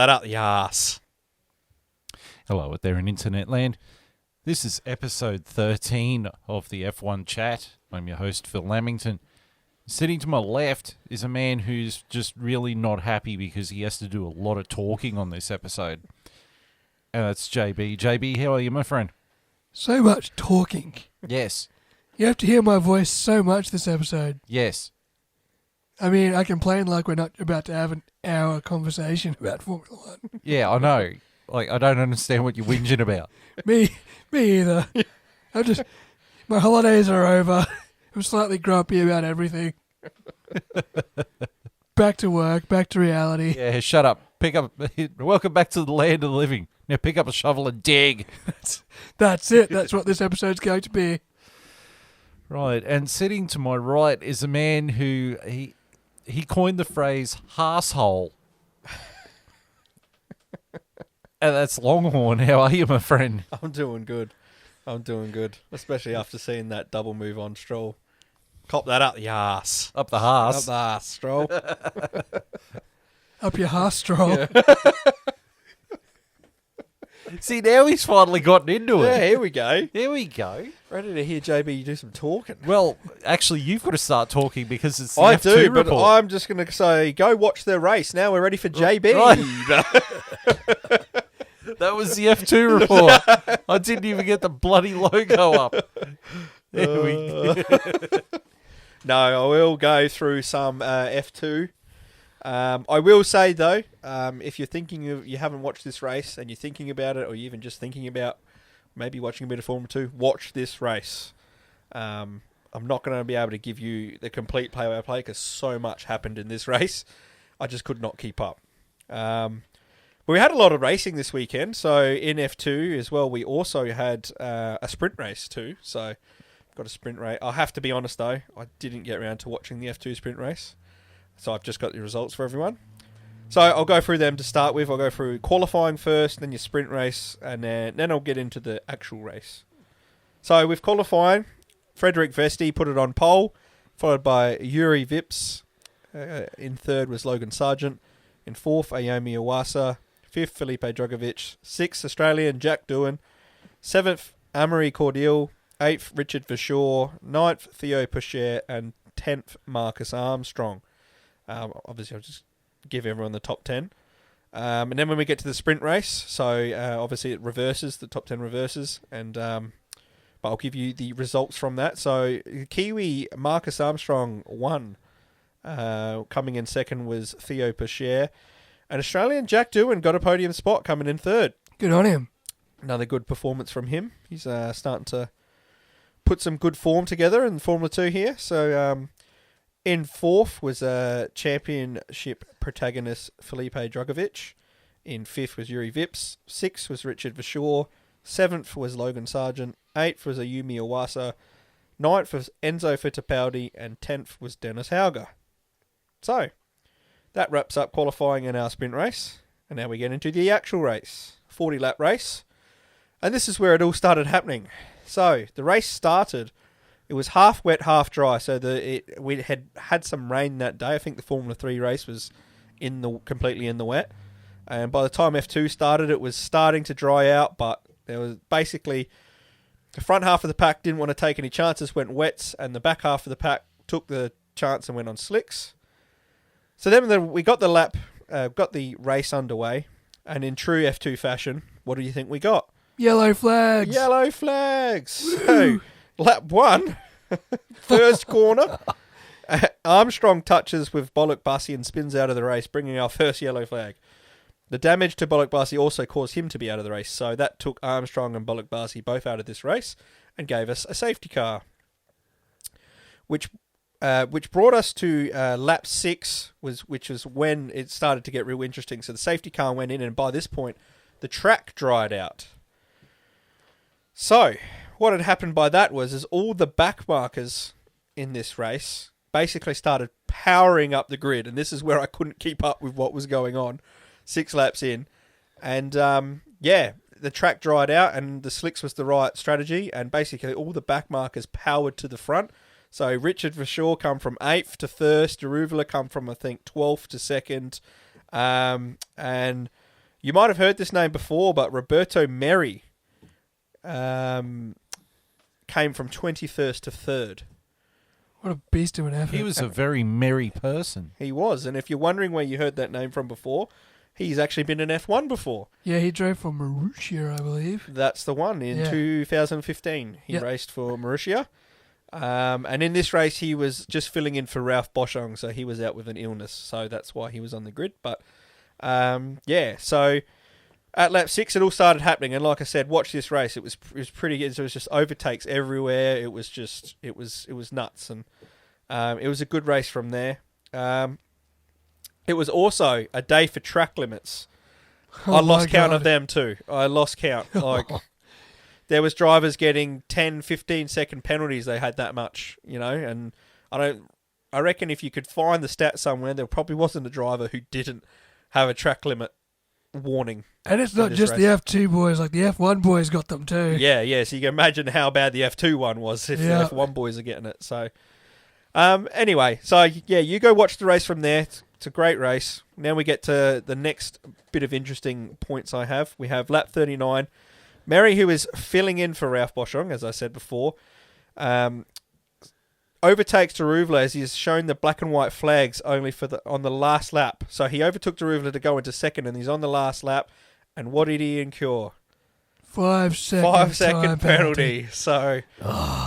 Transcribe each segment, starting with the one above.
that up the arse. Hello out there in internet land. This is episode 13 of the F1 Chat. I'm your host, Phil Lamington. Sitting to my left is a man who's just really not happy because he has to do a lot of talking on this episode. And that's JB. JB, how are you, my friend? So much talking. Yes. You have to hear my voice so much this episode. Yes. I mean, I complain like we're not about to have an hour conversation about Formula One. Yeah, I know. Like, I don't understand what you're whinging about. Me either. My holidays are over. I'm slightly grumpy about everything. Back to work, back to reality. Yeah, shut up. Welcome back to the land of the living. Now pick up a shovel and dig. That's it. That's what this episode's going to be. Right, and sitting to my right is a man who he coined the phrase "harshole," and that's Longhorn. How are you, my friend? I'm doing good. Especially after seeing that double move on Stroll. Cop that up the arse. Up the arse. Up the arse, Stroll. Up your arse, Stroll. See, now he's finally gotten into it. Yeah, here we go. Here we go. Ready to hear JB do some talking. Well, actually, you've got to start talking because it's the I F2 do, report. but I'm just going to say, go watch their race. Now we're ready for JB. Right. That was the F2 report. I didn't even get the bloody logo up. There we go. No, I will go through some F2. I will say, though, if you're thinking of, you haven't watched this race and you're thinking about it, or you're even just thinking about maybe watching a bit of Formula 2, watch this race. I'm not going to be able to give you the complete play-by-play because so much happened in this race. I just could not keep up. But we had a lot of racing this weekend. So in F2 as well, we also had a sprint race too. So got a sprint race. I have to be honest, though, I didn't get around to watching the F2 sprint race. So I've just got the results for everyone. So I'll go through them to start with. I'll go through qualifying first, then your sprint race, and then I'll get into the actual race. So with qualifying, Frederick Vesti put it on pole, followed by Yuri Vips. In third was Logan Sargent. In fourth, Ayumi Iwasa. Fifth, Felipe Drugovich. Sixth, Australian Jack Doohan. Seventh, Amory Cordial. Eighth, Richard Verschoor. Ninth, Theo Pocher. And 10th, Marcus Armstrong. Obviously, I'll just give everyone the top 10. And then when we get to the sprint race, so obviously it reverses, the top 10 reverses, and but I'll give you the results from that. So Kiwi Marcus Armstrong won. Coming in second was Theo Pocher. And Australian Jack Doohan got a podium spot coming in third. Good on him. Another good performance from him. He's starting to put some good form together in Formula 2 here. So in fourth was championship protagonist Felipe Drugovich. In fifth was Yuri Vips. Sixth was Richard Verschoor. Seventh was Logan Sargent. Eighth was Ayumi Iwasa. Ninth was Enzo Fittipaldi. And 10th was Dennis Hauger. So that wraps up qualifying in our sprint race. And now we get into the actual race. 40-lap race. And this is where it all started happening. So the race started. It was half wet, half dry. So we had some rain that day. I think the Formula 3 race was completely in the wet. And by the time F2 started, it was starting to dry out. But there was basically the front half of the pack didn't want to take any chances, went wets, and the back half of the pack took the chance and went on slicks. So then we got got the race underway. And in true F2 fashion, what do you think we got? Yellow flags. Yellow flags. So lap one, first corner. Armstrong touches with Bollock Bussy and spins out of the race, bringing our first yellow flag. The damage to Bollock Bussy also caused him to be out of the race, so that took Armstrong and Bollock Bussy both out of this race and gave us a safety car, which brought us to lap 6, which was when it started to get real interesting. So the safety car went in, and by this point, the track dried out. So what had happened by that was all the back markers in this race basically started powering up the grid, and this is where I couldn't keep up with what was going on 6 laps in. And the track dried out, and the slicks was the right strategy, and basically all the back markers powered to the front. So Richard Verschoor come from 8th to 1st, Daruvula come from, I think, 12th to 2nd, and You might have heard this name before, but Roberto Merri came from 21st to 3rd. What a beast of an effort. He was a very merry person. He was, and if you're wondering where you heard that name from before, he's actually been in F1 before. Yeah, he drove for Marussia, I believe. That's the one. In 2015, he raced for Marussia. And in this race, he was just filling in for Ralph Boschung, so he was out with an illness, so that's why he was on the grid. But, so at lap 6, it all started happening, and like I said, watch this race. It was pretty good. It was just overtakes everywhere. It was nuts, and it was a good race from there. It was also a day for track limits. I lost count of them too. I lost count. Like, there was drivers getting 10, 15-second penalties. They had that much, and I reckon if you could find the stat somewhere, there probably wasn't a driver who didn't have a track limit warning. And it's not just race. the F2 boys, like the F1 boys got them too. Yeah, so you can imagine how bad the F2 one was if the F1 boys are getting it. So, anyway, you go watch the race from there. It's a great race. Now we get to the next bit of interesting points I have. We have lap 39. Merri, who is filling in for Ralph Boschung, as I said before, overtakes Deruvla as he's shown the black and white flags only on the last lap. So he overtook Deruvla to go into second, and he's on the last lap. And what did he incur? 5 second penalty. So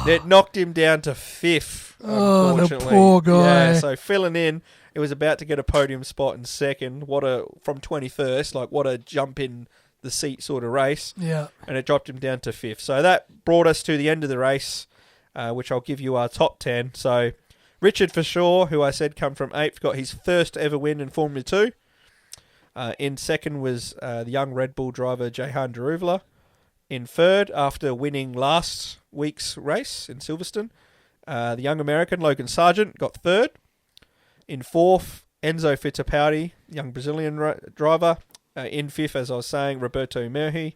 it knocked him down to 5th. Oh, the unfortunately. poor guy. Yeah, so filling in, it was about to get a podium spot in second. From 21st, what a jump in the seat sort of race. Yeah. And it dropped him down to 5th. So that brought us to the end of the race, which I'll give you our top 10. So Richard Verschoor, who I said come from 8th, got his first ever win in Formula 2. In second was the young Red Bull driver Jehan Deruvla. In third, after winning last week's race in Silverstone, the young American Logan Sargent got third. In fourth, Enzo Fittipaldi, young Brazilian driver. In fifth, as I was saying, Roberto Merri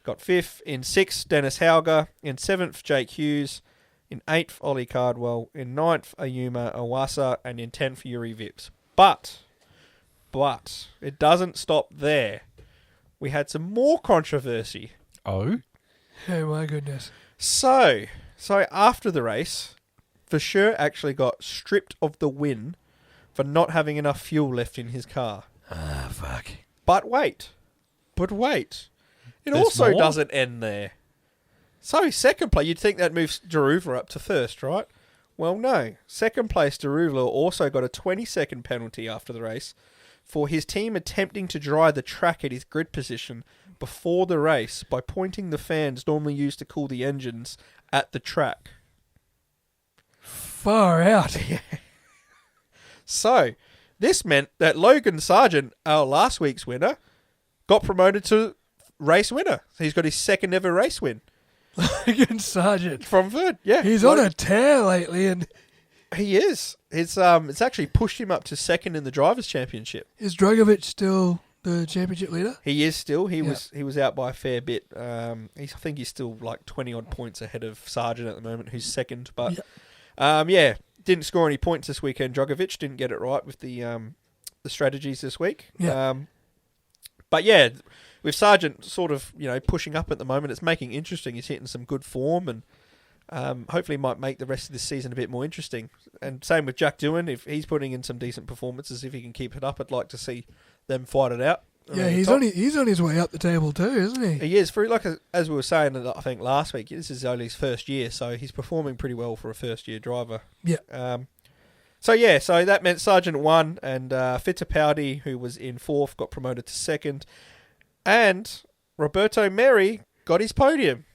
got fifth. In sixth, Dennis Hauger. In seventh, Jake Hughes. In eighth, Ollie Cardwell. In ninth, Ayuma Awasa. And in 10th, Yuri Vips. But it doesn't stop there. We had some more controversy. Oh? Oh my goodness. So after the race, Verschoor actually got stripped of the win for not having enough fuel left in his car. Ah, fuck. But wait. It There's also more? doesn't end there. So second place, you'd think that moves Deruvla up to first, right? Well, no. Second place, Deruvla also got a 20-second penalty after the race for his team attempting to dry the track at his grid position before the race by pointing the fans normally used to cool the engines at the track. Far out. So, this meant that Logan Sargent, our last week's winner, got promoted to race winner. So he's got his second ever race win. Logan Sargent. From third, yeah. He's on a tear lately, and He is. It's actually pushed him up to second in the Drivers' Championship. is Dragovic still the championship leader? He is still. He was out by a fair bit. I think he's still like 20-odd points ahead of Sargent at the moment, who's second. But, didn't score any points this weekend. Dragovic didn't get it right with the strategies this week. Yeah. But yeah, with Sargent sort of pushing up at the moment, it's making interesting. He's hitting some good form, and hopefully might make the rest of this season a bit more interesting. And same with Jack Doohan, if he's putting in some decent performances, if he can keep it up, I'd like to see them fight it out. Yeah, he's on his way up the table too, isn't he? He is. As we were saying, I think last week, this is only his first year, so he's performing pretty well for a first-year driver. Yeah. So that meant Sargent won, and Fittipaldi, who was in fourth, got promoted to second, and Roberto Merri got his podium.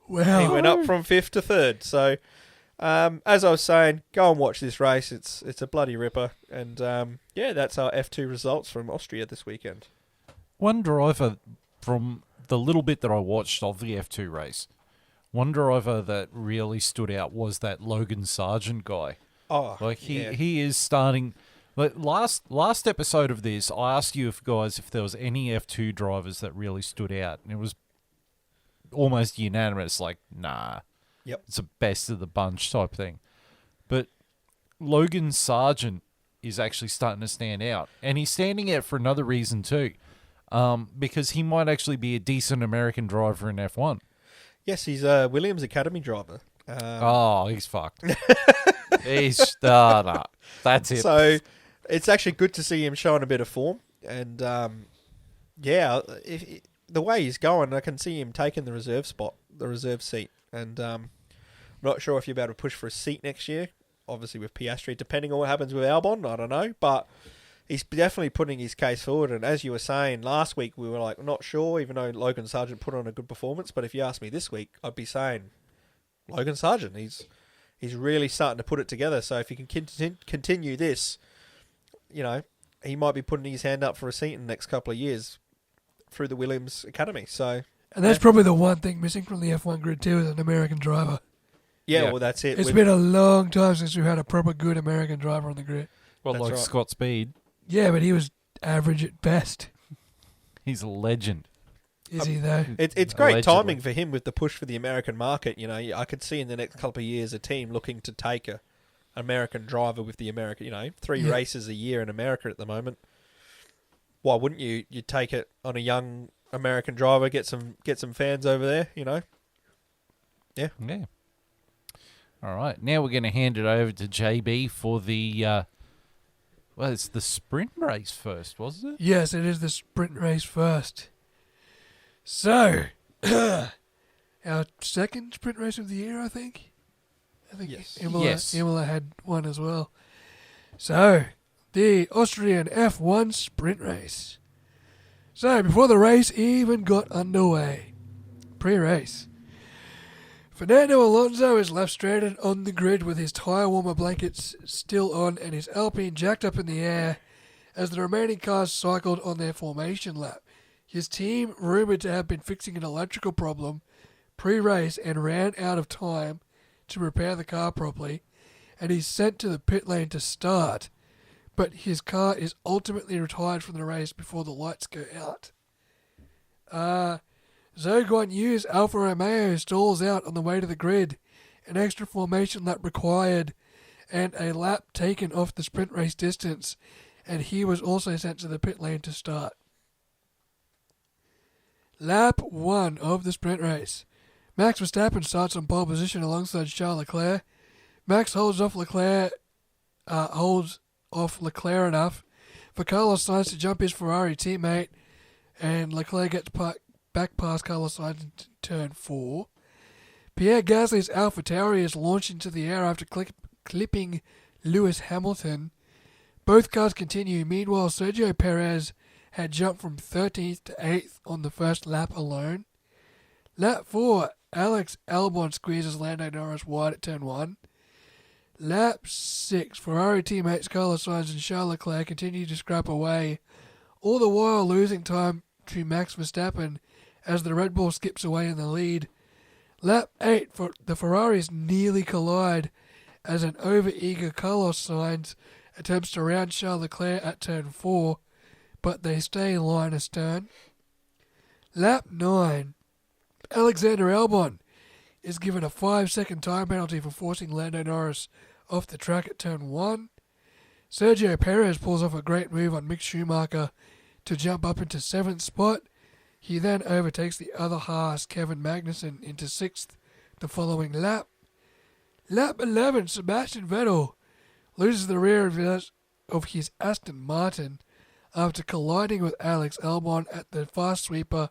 Wow. He went up from fifth to third. So, as I was saying, go and watch this race. It's a bloody ripper, and that's our F2 results from Austria this weekend. One driver, from the little bit that I watched of the F2 race, one driver that really stood out was that Logan Sargent guy. Oh, he is starting. Like last episode of this, I asked you guys if there was any F2 drivers that really stood out, and it was almost unanimous. Like, nah, Yep. it's a best of the bunch type thing. But Logan Sargent is actually starting to stand out, and he's standing out for another reason too. because he might actually be a decent American driver in F1. Yes, he's a Williams Academy driver. He's fucked. No, that's it. So it's actually good to see him showing a bit of form. And, if the way he's going, I can see him taking the reserve spot, the reserve seat. And I'm not sure if you're about to push for a seat next year, obviously with Piastri, depending on what happens with Albon, I don't know. But he's definitely putting his case forward. And as you were saying, last week we were like, not sure, even though Logan Sargent put on a good performance. But if you ask me this week, I'd be saying Logan Sargent. He's really starting to put it together. So if he can continue this, he might be putting his hand up for a seat in the next couple of years through the Williams Academy. So, And that's probably the one thing missing from the F1 grid too, is an American driver. yeah, well, that's it. It's been a long time since we've had a proper good American driver on the grid. Well, That's like right. Scott Speed, Yeah, but he was average at best. he's a legend. Is he though? It's great Allegedly. timing for him with the push for the American market. I could see in the next couple of years a team looking to take a American driver with the American. 3 Yeah. races a year in America at the moment. Why wouldn't you? You take it on a young American driver, get some fans over there. Yeah. All right. Now we're going to hand it over to JB for the. It's the sprint race first, wasn't it? Yes, it is the sprint race first. So, our second sprint race of the year, I think. Yes. Imola had one as well. So, the Austrian F1 sprint race. So, before the race even got underway, pre-race, Fernando Alonso is left stranded on the grid with his tyre warmer blankets still on and his Alpine jacked up in the air as the remaining cars cycled on their formation lap. His team, rumoured to have been fixing an electrical problem pre-race and ran out of time to repair the car properly, and he's sent to the pit lane to start, but his car is ultimately retired from the race before the lights go out. Zhou Guan Yu's Alfa Romeo stalls out on the way to the grid, an extra formation lap required, and a lap taken off the sprint race distance, and he was also sent to the pit lane to start. Lap 1 of the sprint race. Max Verstappen starts on pole position alongside Charles Leclerc. Max holds off Leclerc enough for Carlos Sainz to jump his Ferrari teammate, and Leclerc gets back past Carlos Sainz in turn 4. Pierre Gasly's AlphaTauri is launched into the air after clipping Lewis Hamilton. Both cars continue. Meanwhile, Sergio Perez had jumped from 13th to 8th on the first lap alone. Lap 4, Alex Albon squeezes Lando Norris wide at turn 1. Lap 6, Ferrari teammates Carlos Sainz and Charles Leclerc continue to scrap away, all the while losing time to Max Verstappen as the Red Bull skips away in the lead. Lap 8, the Ferraris nearly collide as an over-eager Carlos Sainz attempts to round Charles Leclerc at turn 4, but they stay in line astern. Lap 9, Alexander Albon is given a 5-second time penalty for forcing Lando Norris off the track at turn 1. Sergio Perez pulls off a great move on Mick Schumacher to jump up into 7th spot. He then overtakes the other Haas, Kevin Magnussen, into 6th the following lap. Lap 11, Sebastian Vettel loses the rear of his Aston Martin after colliding with Alex Albon at the fast sweeper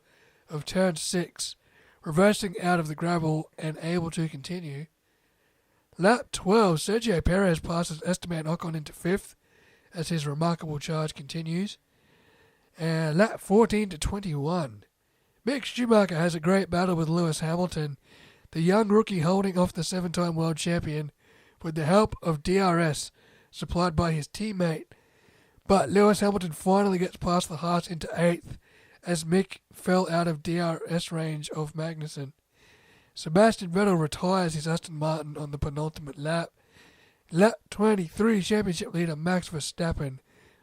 of turn 6, reversing out of the gravel and able to continue. Lap 12, Sergio Perez passes Esteban Ocon into 5th as his remarkable charge continues. And lap 14 to 21, Mick Schumacher has a great battle with Lewis Hamilton, the young rookie holding off the 7-time world champion with the help of DRS supplied by his teammate. But Lewis Hamilton finally gets past the Haas into 8th as Mick fell out of DRS range of Magnussen. Sebastian Vettel retires his Aston Martin on the penultimate lap. Lap 23, championship leader Max Verstappen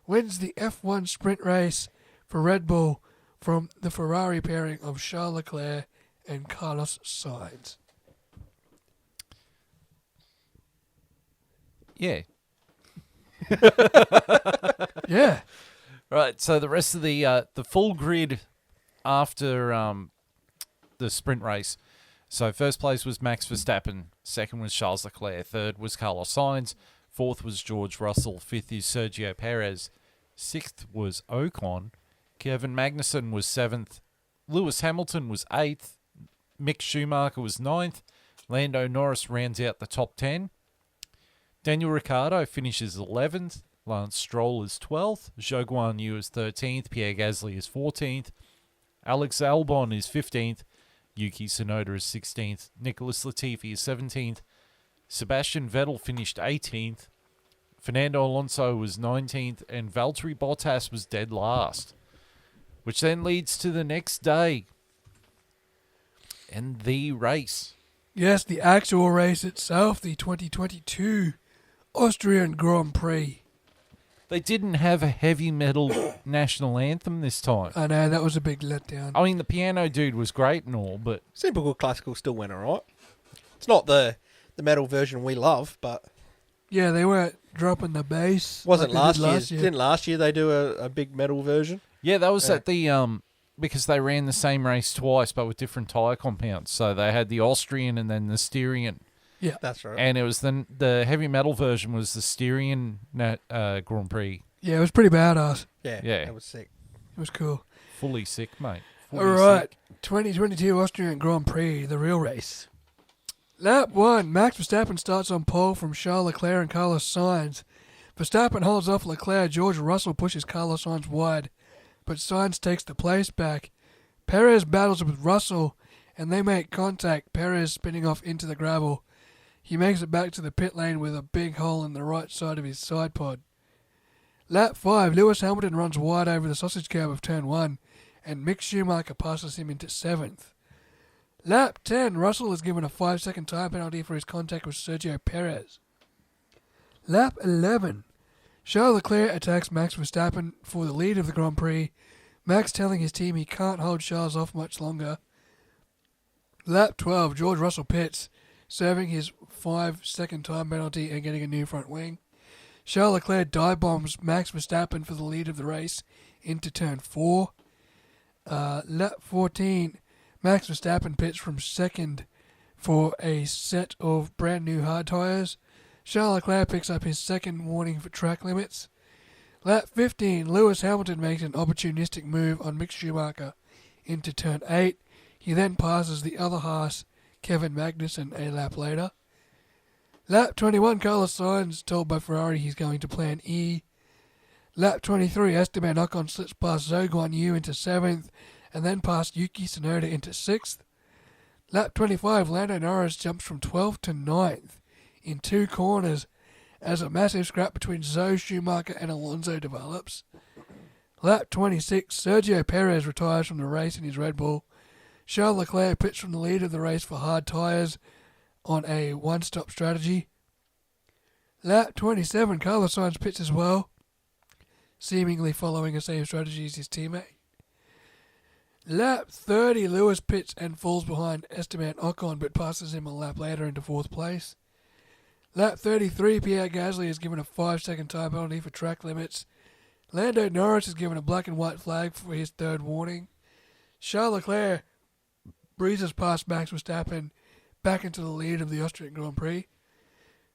wins the F1 sprint race for Red Bull from the Ferrari pairing of Charles Leclerc and Carlos Sainz. Yeah. Yeah. Right, so the rest of the full grid after the sprint race. So first place was Max Verstappen, second was Charles Leclerc, third was Carlos Sainz, fourth was George Russell, fifth is Sergio Perez, sixth was Ocon, Kevin Magnussen was seventh, Lewis Hamilton was eighth, Mick Schumacher was ninth, Lando Norris rounds out the top 10, Daniel Ricciardo finishes 11th, Lance Stroll is 12th, Zhou Guan Yu is 13th, Pierre Gasly is 14th, Alex Albon is 15th, Yuki Tsunoda is 16th, Nicholas Latifi is 17th, Sebastian Vettel finished 18th, Fernando Alonso was 19th, and Valtteri Bottas was dead last. Which then leads to the next day and the race. Yes, the actual race itself, the 2022 Austrian Grand Prix. They didn't have a heavy metal national anthem this time. I know, that was a big letdown. I mean, the piano dude was great and all, but... Simple Classical still went alright. It's not the metal version we love, but... Yeah, they weren't dropping the bass. Wasn't like last year. year. Didn't last year they do a big metal version? Yeah, that was at the... because they ran the same race twice, but with different tyre compounds. So they had the Austrian and then the Styrian. Yeah. That's right. And it was the heavy metal version was the Styrian Grand Prix. Yeah, it was pretty badass. Yeah, Yeah. that was sick. It was cool. Fully sick, mate. All Fully right, sick. 2022 Austrian Grand Prix, the real race. Lap 1, Max Verstappen starts on pole from Charles Leclerc and Carlos Sainz. Verstappen holds off Leclerc. George Russell pushes Carlos Sainz wide, but Sainz takes the place back. Perez battles with Russell, and they make contact, Perez spinning off into the gravel. He makes it back to the pit lane with a big hole in the right side of his side pod. Lap 5, Lewis Hamilton runs wide over the sausage curb of turn 1, and Mick Schumacher passes him into 7th. Lap 10, Russell is given a 5-second time penalty for his contact with Sergio Perez. Lap 11, Charles Leclerc attacks Max Verstappen for the lead of the Grand Prix, Max telling his team he can't hold Charles off much longer. Lap 12, George Russell pits, serving his 5-second time penalty and getting a new front wing. Charles Leclerc dive bombs Max Verstappen for the lead of the race into turn 4. Lap 14, Max Verstappen pits from second for a set of brand new hard tyres. Charles Leclerc picks up his second warning for track limits. Lap 15, Lewis Hamilton makes an opportunistic move on Mick Schumacher into turn 8. He then passes the other Haas, Kevin Magnussen, a lap later. Lap 21, Carlos Sainz told by Ferrari he's going to plan E. Lap 23, Esteban Ocon slips past Zhou Guan Yu into 7th and then past Yuki Tsunoda into 6th. Lap 25, Lando Norris jumps from 12th to 9th in 2 corners as a massive scrap between Zhou, Schumacher and Alonso develops. Lap 26, Sergio Perez retires from the race in his Red Bull. Charles Leclerc pits from the lead of the race for hard tyres on a one-stop strategy. Lap 27, Carlos Sainz pits as well, seemingly following the same strategy as his teammate. Lap 30, Lewis pits and falls behind Esteban Ocon but passes him a lap later into 4th place. Lap 33, Pierre Gasly is given a 5-second time penalty for track limits. Lando Norris is given a black and white flag for his 3rd warning. Charles Leclerc breezes past Max Verstappen back into the lead of the Austrian Grand Prix.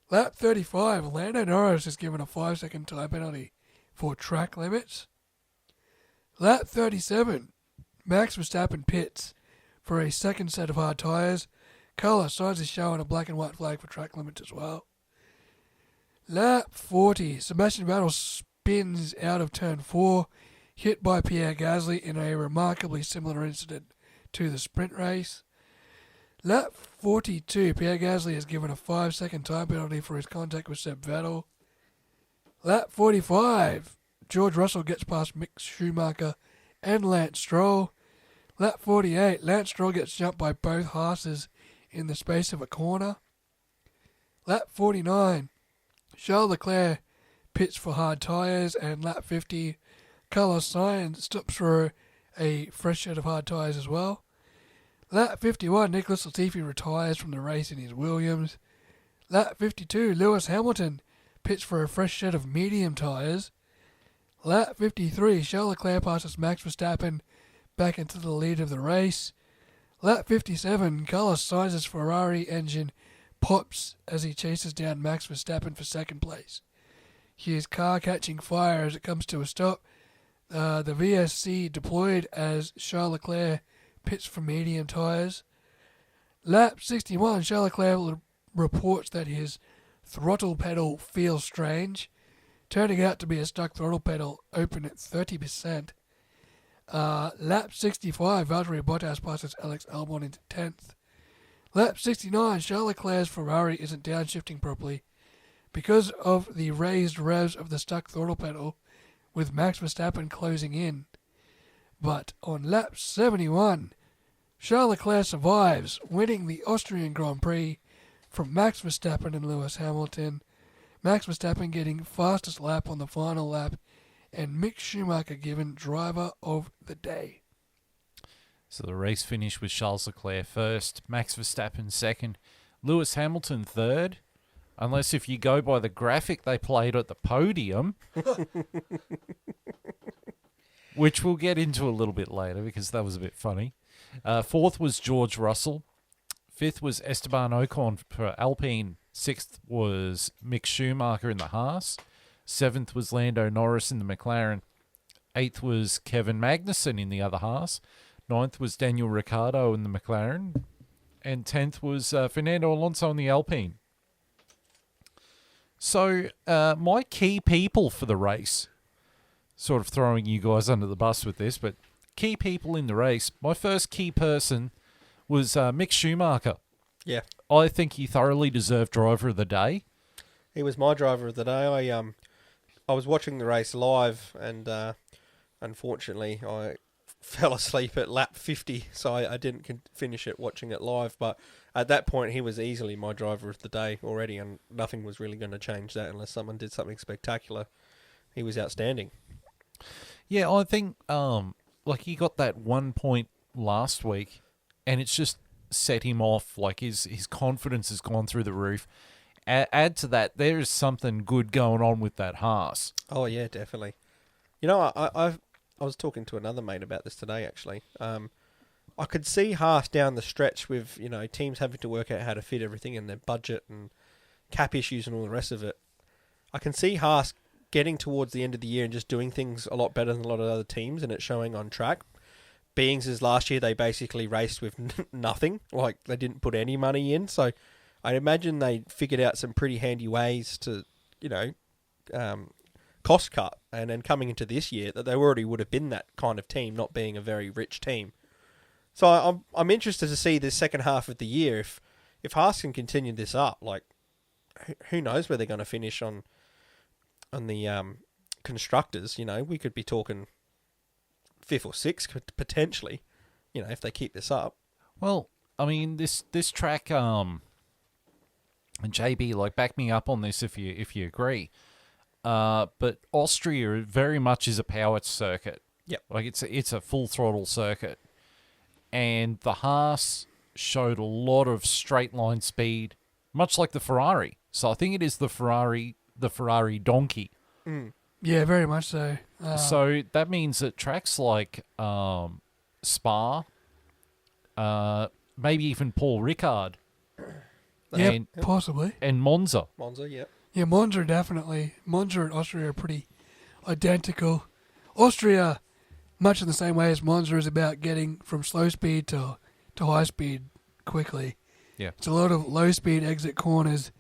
Lap 35, Lando Norris is given a 5-second time penalty for track limits. Lap 37, Max Verstappen pits for a second set of hard tyres. Carlos Sainz is shown a black and white flag for track limits as well. Lap 40, Sebastian Vettel spins out of turn 4, hit by Pierre Gasly in a remarkably similar incident to the sprint race. Lap 42, Pierre Gasly is given a 5-second time penalty for his contact with Seb Vettel. Lap 45, George Russell gets past Mick Schumacher and Lance Stroll. Lap 48, Lance Stroll gets jumped by both Haases in the space of a corner. Lap 49, Charles Leclerc pits for hard tyres, and lap 50, Carlos Sainz stops for a fresh set of hard tyres as well. Lap 51, Nicholas Latifi retires from the race in his Williams. Lap 52, Lewis Hamilton pits for a fresh set of medium tyres. Lap 53, Charles Leclerc passes Max Verstappen back into the lead of the race. Lap 57, Carlos Sainz's Ferrari engine pops as he chases down Max Verstappen for second place. His car catching fire as it comes to a stop. The VSC deployed as Charles Leclerc pits for medium tyres. Lap 61, Charles Leclerc reports that his throttle pedal feels strange, turning out to be a stuck throttle pedal open at 30%. Lap 65, Valtteri Bottas passes Alex Albon into 10th. Lap 69, Charles Leclerc's Ferrari isn't downshifting properly because of the raised revs of the stuck throttle pedal, with Max Verstappen closing in. But on lap 71, Charles Leclerc survives, winning the Austrian Grand Prix from Max Verstappen and Lewis Hamilton. Max Verstappen getting fastest lap on the final lap, and Mick Schumacher given driver of the day. So the race finished with Charles Leclerc first, Max Verstappen second, Lewis Hamilton third. Unless if you go by the graphic they played at the podium, which we'll get into a little bit later because that was a bit funny. Fourth was George Russell. Fifth was Esteban Ocon for Alpine. Sixth was Mick Schumacher in the Haas. Seventh was Lando Norris in the McLaren. Eighth was Kevin Magnussen in the other Haas. Ninth was Daniel Ricciardo in the McLaren. And 10th was Fernando Alonso in the Alpine. So, my key people for the race, sort of throwing you guys under the bus with this, but key people in the race, my first key person was Mick Schumacher. Yeah. I think he thoroughly deserved driver of the day. He was my driver of the day. I was watching the race live, and unfortunately I fell asleep at lap 50, so I didn't finish it watching it live. But at that point, he was easily my driver of the day already, and nothing was really going to change that unless someone did something spectacular. He was outstanding. Yeah, I think like he got that 1 point last week, and it's just set him off. Like his confidence has gone through the roof. Add to that, there is something good going on with that Haas. Oh yeah, definitely. You know, I was talking to another mate about this today, actually. I could see Haas down the stretch with, you know, teams having to work out how to fit everything in their budget and cap issues and all the rest of it. I can see Haas getting towards the end of the year and just doing things a lot better than a lot of other teams, and it's showing on track. Beings as last year, they basically raced with nothing. Like, they didn't put any money in. So I imagine they figured out some pretty handy ways to, you know, cost cut. And then coming into this year, that they already would have been that kind of team, not being a very rich team. So I'm interested to see the second half of the year if Haas can continue this up. Like, who knows where they're going to finish on the constructors? You know, we could be talking 5th or 6th potentially. You know, if they keep this up. Well, I mean, this track, and JB, like, back me up on this if you agree. But Austria very much is a powered circuit. Yep. Like it's a full throttle circuit. And the Haas showed a lot of straight line speed, much like the Ferrari. So I think it is the Ferrari donkey. Mm. Yeah, very much so. So that means that tracks like Spa, maybe even Paul Ricard, Yeah, and possibly. And Monza. Monza, yep. Yeah, Monza definitely. Monza and Austria are pretty identical. Austria, much in the same way as Monza, is about getting from slow speed to high speed quickly. Yeah. It's a lot of low speed exit corners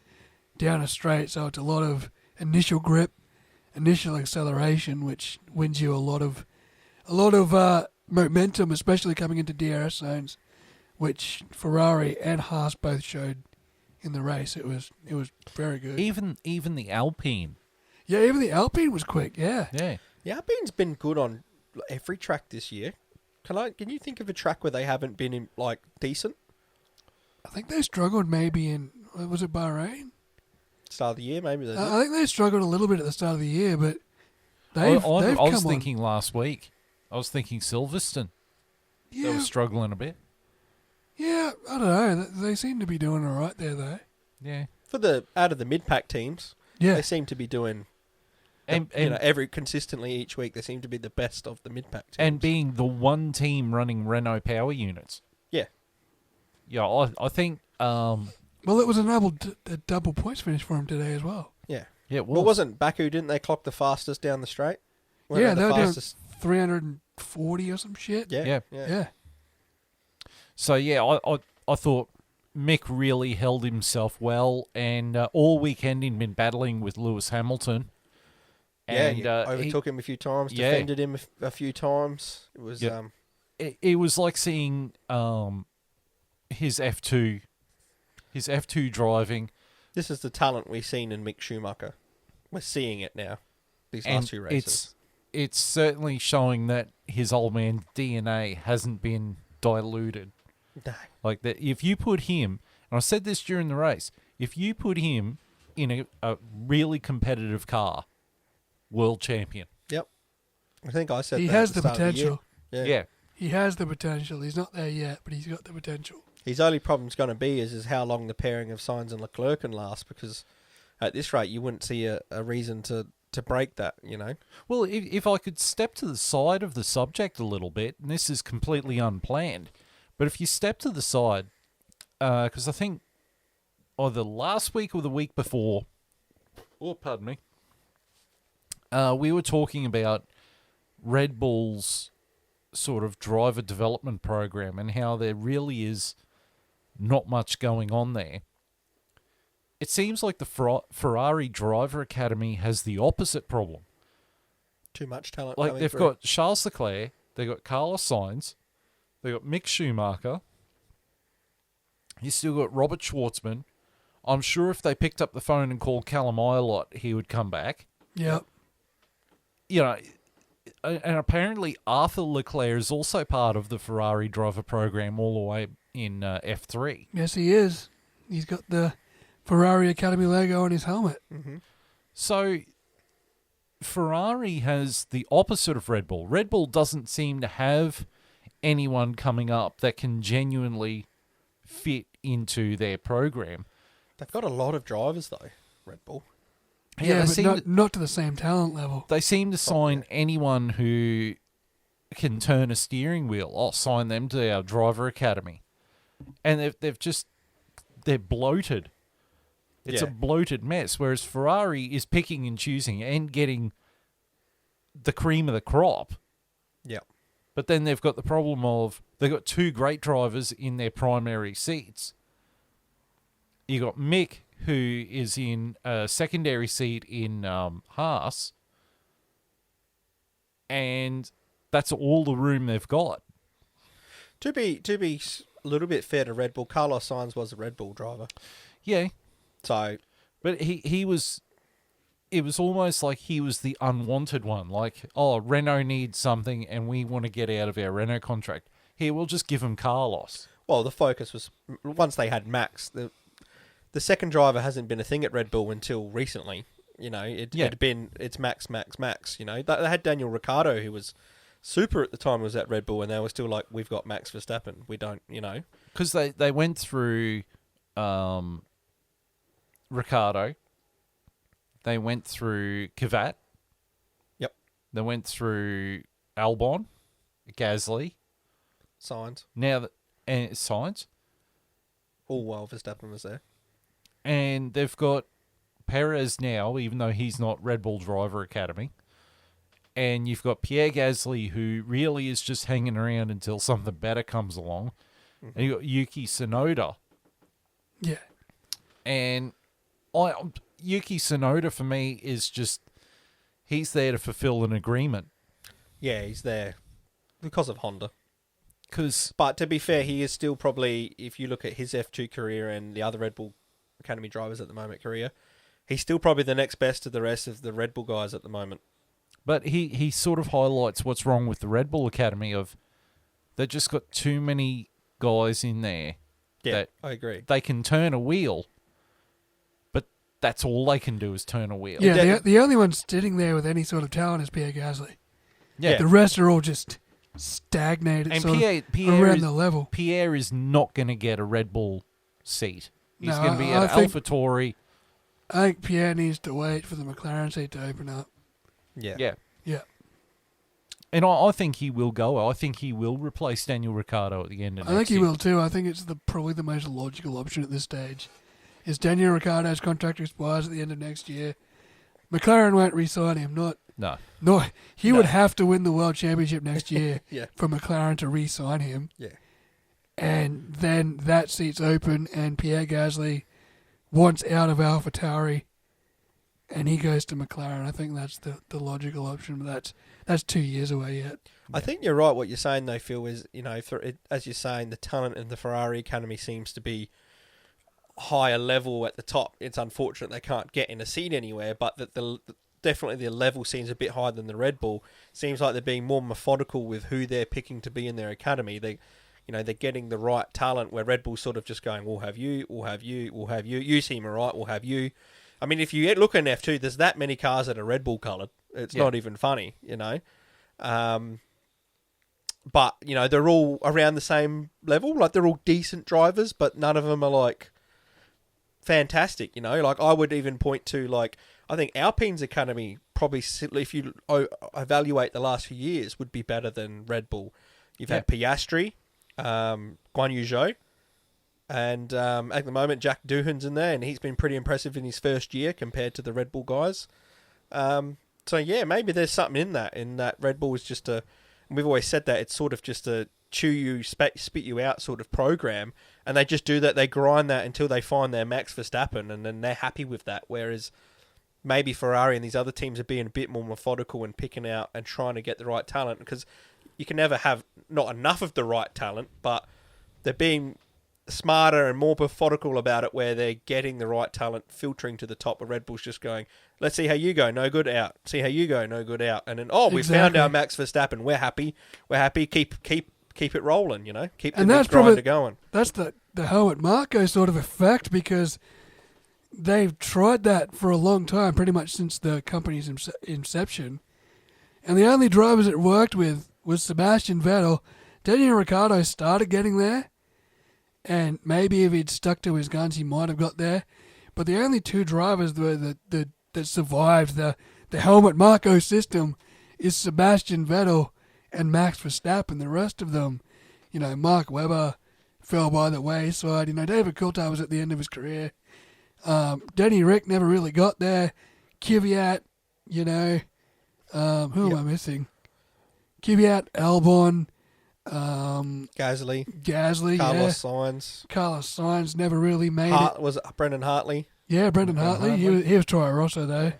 down a straight, so it's a lot of initial grip, initial acceleration, which wins you a lot of momentum, especially coming into DRS zones, which Ferrari and Haas both showed in the race. It was very good. Even the Alpine. Yeah, even the Alpine was quick. Yeah. Yeah. The Alpine's been good on every track this year. Can you think of a track where they haven't been in, like, decent? I think they struggled maybe in, was it Bahrain? Start of the year, maybe. I think they struggled a little bit at the start of the year, but they've I was come on. thinking last week. I was thinking Silverstone. They were Yeah, struggling a bit. yeah, I don't know. They seem to be doing all right there, though. Yeah. For out of the mid-pack teams, Yeah, they seem to be doing And every consistently each week they seem to be the best of the mid-pack teams. and being the one team running Renault power units. Yeah. Yeah, I think Well, it was a double points finish for him today as well. Yeah. it was. Well, wasn't Baku, didn't they clock the fastest down the straight? Weren't Yeah, they they the were doing fastest? 340 or some shit. Yeah. Yeah. So yeah, I thought Mick really held himself well, and all weekend he'd been battling with Lewis Hamilton. And He overtook him a few times, Yeah. defended him a few times. It was Yep. It was like seeing his F2 driving. this is the talent we've seen in Mick Schumacher. We're seeing it now. These And last two races. it's certainly showing that his old man DNA hasn't been diluted. No. Like that, if you put him, and I said this during the race, if you put him in a really competitive car, world champion. Yep. I think I said He that has at the start of year. potential. Yeah. He has the potential. He's not there yet, but he's got the potential. His only problem's going to be is how long the pairing of Sainz and Leclerc can last, because at this rate you wouldn't see a reason to break that, you know. Well, if I could step to the side of the subject a little bit, and this is completely unplanned, but if you step to the side, because I think either last week or the week before, oh, pardon me, we were talking about Red Bull's sort of driver development program and how there really is not much going on there. It seems like the Ferrari Driver Academy has the opposite problem. Too much talent. Like, coming they've through. got Charles Leclerc, they've got Carlos Sainz, they've got Mick Schumacher, you still got Robert Schwartzman. I'm sure if they picked up the phone and called Callum Ilott, he would come back. Yep. You know, and apparently Arthur Leclerc is also part of the Ferrari driver program all the way in F3. Yes, he is. He's got the Ferrari Academy logo on his helmet. Mm-hmm. So Ferrari has the opposite of Red Bull. Red Bull doesn't seem to have anyone coming up that can genuinely fit into their program. They've got a lot of drivers though, Red Bull. Yeah, they but seem not to the same talent level. They seem to sign anyone who can turn a steering wheel. I'll sign them to our driver academy. And they're bloated. It's a Yeah. bloated mess. Whereas Ferrari is picking and choosing and getting the cream of the crop. Yeah. But then they've got the problem of they've got two great drivers in their primary seats. You got Mick, who is in a secondary seat in Haas, and that's all the room they've got. To be a little bit fair to Red Bull, Carlos Sainz was a Red Bull driver. Yeah, So but he was. It was almost like he was the unwanted one. Like, oh, Renault needs something, and we want to get out of our Renault contract. Here, we'll just give him Carlos. well, the focus was once they had Max. The second driver hasn't been a thing at Red Bull until recently. You know, it's Max. You know, they had Daniel Ricciardo, who was super at the time, was at Red Bull, and they were still like, we've got Max Verstappen. We don't, you know. Because they went through Ricciardo. They went through Kvyat. Yep. They went through Albon, Gasly. Sainz. Now, and Sainz. All while Verstappen was there. And they've got Perez now, even though he's not Red Bull Driver Academy. And you've got Pierre Gasly, who really is just hanging around until something better comes along. Mm-hmm. And you've got Yuki Tsunoda. Yeah. And Yuki Tsunoda, for me, is just... He's there to fulfill an agreement. Yeah, he's there because of Honda. Because... But to be fair, he is still probably, if you look at his F2 career and the other Red Bull Academy drivers at the moment career, he's still probably the next best of the rest of the Red Bull guys at the moment. But he sort of highlights what's wrong with the Red Bull Academy of... They've just got too many guys in there. Yeah, that I agree. they can turn a wheel, but that's all they can do is turn a wheel. Yeah, the only one sitting there with any sort of talent is Pierre Gasly. Yeah. The rest are all just stagnated And sort Pierre of around is, the level. Pierre is not going to get a Red Bull seat. He's No, going to be I at think- AlphaTauri. I think Pierre needs to wait for the McLaren seat to open up. Yeah. Yeah. Yeah. And I think he will go. I think he will replace Daniel Ricciardo at the end of I next think he year. will too. I think it's probably the most logical option at this stage. Is Daniel Ricciardo's contract expires at the end of next year? McLaren won't re-sign him. No. He would have to win the World Championship next year Yeah. for McLaren to re-sign him. Yeah. And then that seat's open and Pierre Gasly wants out of AlphaTauri and he goes to McLaren. I think that's the logical option, but that's 2 years away yet. I think you're right. What you're saying, though, Phil, is, as you're saying, the talent in the Ferrari Academy seems to be higher level at the top. It's unfortunate they can't get in a seat anywhere, but that definitely the level seems a bit higher than the Red Bull. Seems like they're being more methodical with who they're picking to be in their academy. They're getting the right talent, where Red Bull's sort of just going, we'll have you, we'll have you, we'll have you. You seem all right, we'll have you. I mean, if you look at an F2, there's that many cars that are Red Bull coloured. It's not even funny, But, they're all around the same level. Like, they're all decent drivers, but none of them are, like, fantastic, Like, I would even point to, like, I think Alpine's academy probably, if you evaluate the last few years, would be better than Red Bull. You've had Piastri, Guan Yu Zhou, and at the moment Jack Doohan's in there, and he's been pretty impressive in his first year compared to the Red Bull guys. So yeah, maybe there's something in that Red Bull is just we've always said that it's sort of just a chew you, spit you out sort of program, and they just do that, they grind that until they find their Max Verstappen, and then they're happy with that, whereas maybe Ferrari and these other teams are being a bit more methodical and picking out and trying to get the right talent, because you can never have not enough of the right talent, but they're being smarter and more methodical about it, where they're getting the right talent filtering to the top, where Red Bull's just going, let's see how you go, no good, out. See how you go, no good, out. And then, we found our Max Verstappen, we're happy, keep it rolling, keep the grinder going. That's the Helmut Marko sort of effect, because they've tried that for a long time, pretty much since the company's inception. And the only drivers it worked with was Sebastian Vettel. Daniel Ricciardo started getting there, and maybe if he'd stuck to his guns, he might have got there. But the only two drivers that survived the Helmut Marko system is Sebastian Vettel and Max Verstappen. The rest of them, Mark Webber fell by the wayside. David Coulthard was at the end of his career. Denny Rick never really got there. Kvyat, who am I missing? Kvyat, Albon, Gasly, Carlos Sainz never really made it. Was it Brendan Hartley? Yeah, Brendan Hartley. He was Toro Rosso though.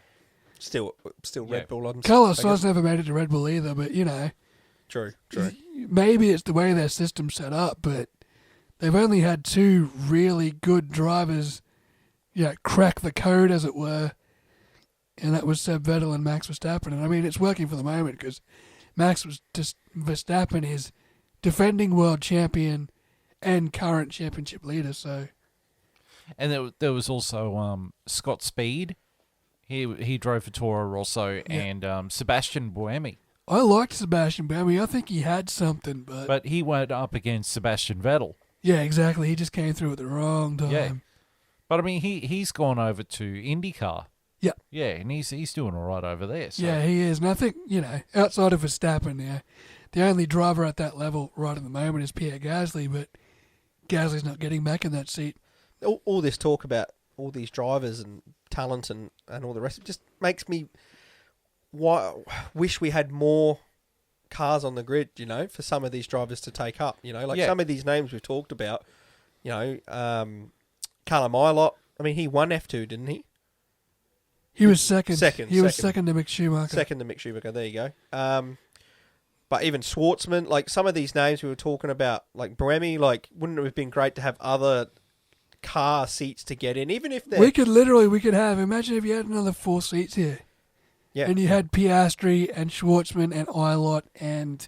Still Red Bull on. Carlos Sainz never made it to Red Bull either, but True. Maybe it's the way their system's set up, but they've only had two really good drivers, crack the code, as it were, and that was Seb Vettel and Max Verstappen. And I mean, it's working for the moment, because Verstappen is defending world champion and current championship leader. So, and there was also Scott Speed. He drove for Toro Rosso, and Sebastian Buemi. I liked Sebastian Buemi. I think he had something, but he went up against Sebastian Vettel. Yeah, exactly. He just came through at the wrong time. Yeah. But I mean, he's gone over to IndyCar. Yeah. Yeah, and he's doing all right over there. So. Yeah, he is. And I think, outside of Verstappen, the only driver at that level right at the moment is Pierre Gasly, but Gasly's not getting back in that seat. All this talk about all these drivers and talent and all the rest, it just makes me wish we had more cars on the grid, for some of these drivers to take up. Some of these names we've talked about, Callum Ilott, I mean, he won F2, didn't he? He was second. He was second to Mick Schumacher. Second to Mick Schumacher, there you go. But even Schwartzman, like some of these names we were talking about, like Buemi, wouldn't it have been great to have other car seats to get in, even if they're... We could have, imagine if you had another 4 seats here. Yeah. And you had Piastri and Schwartzman and Ilott and,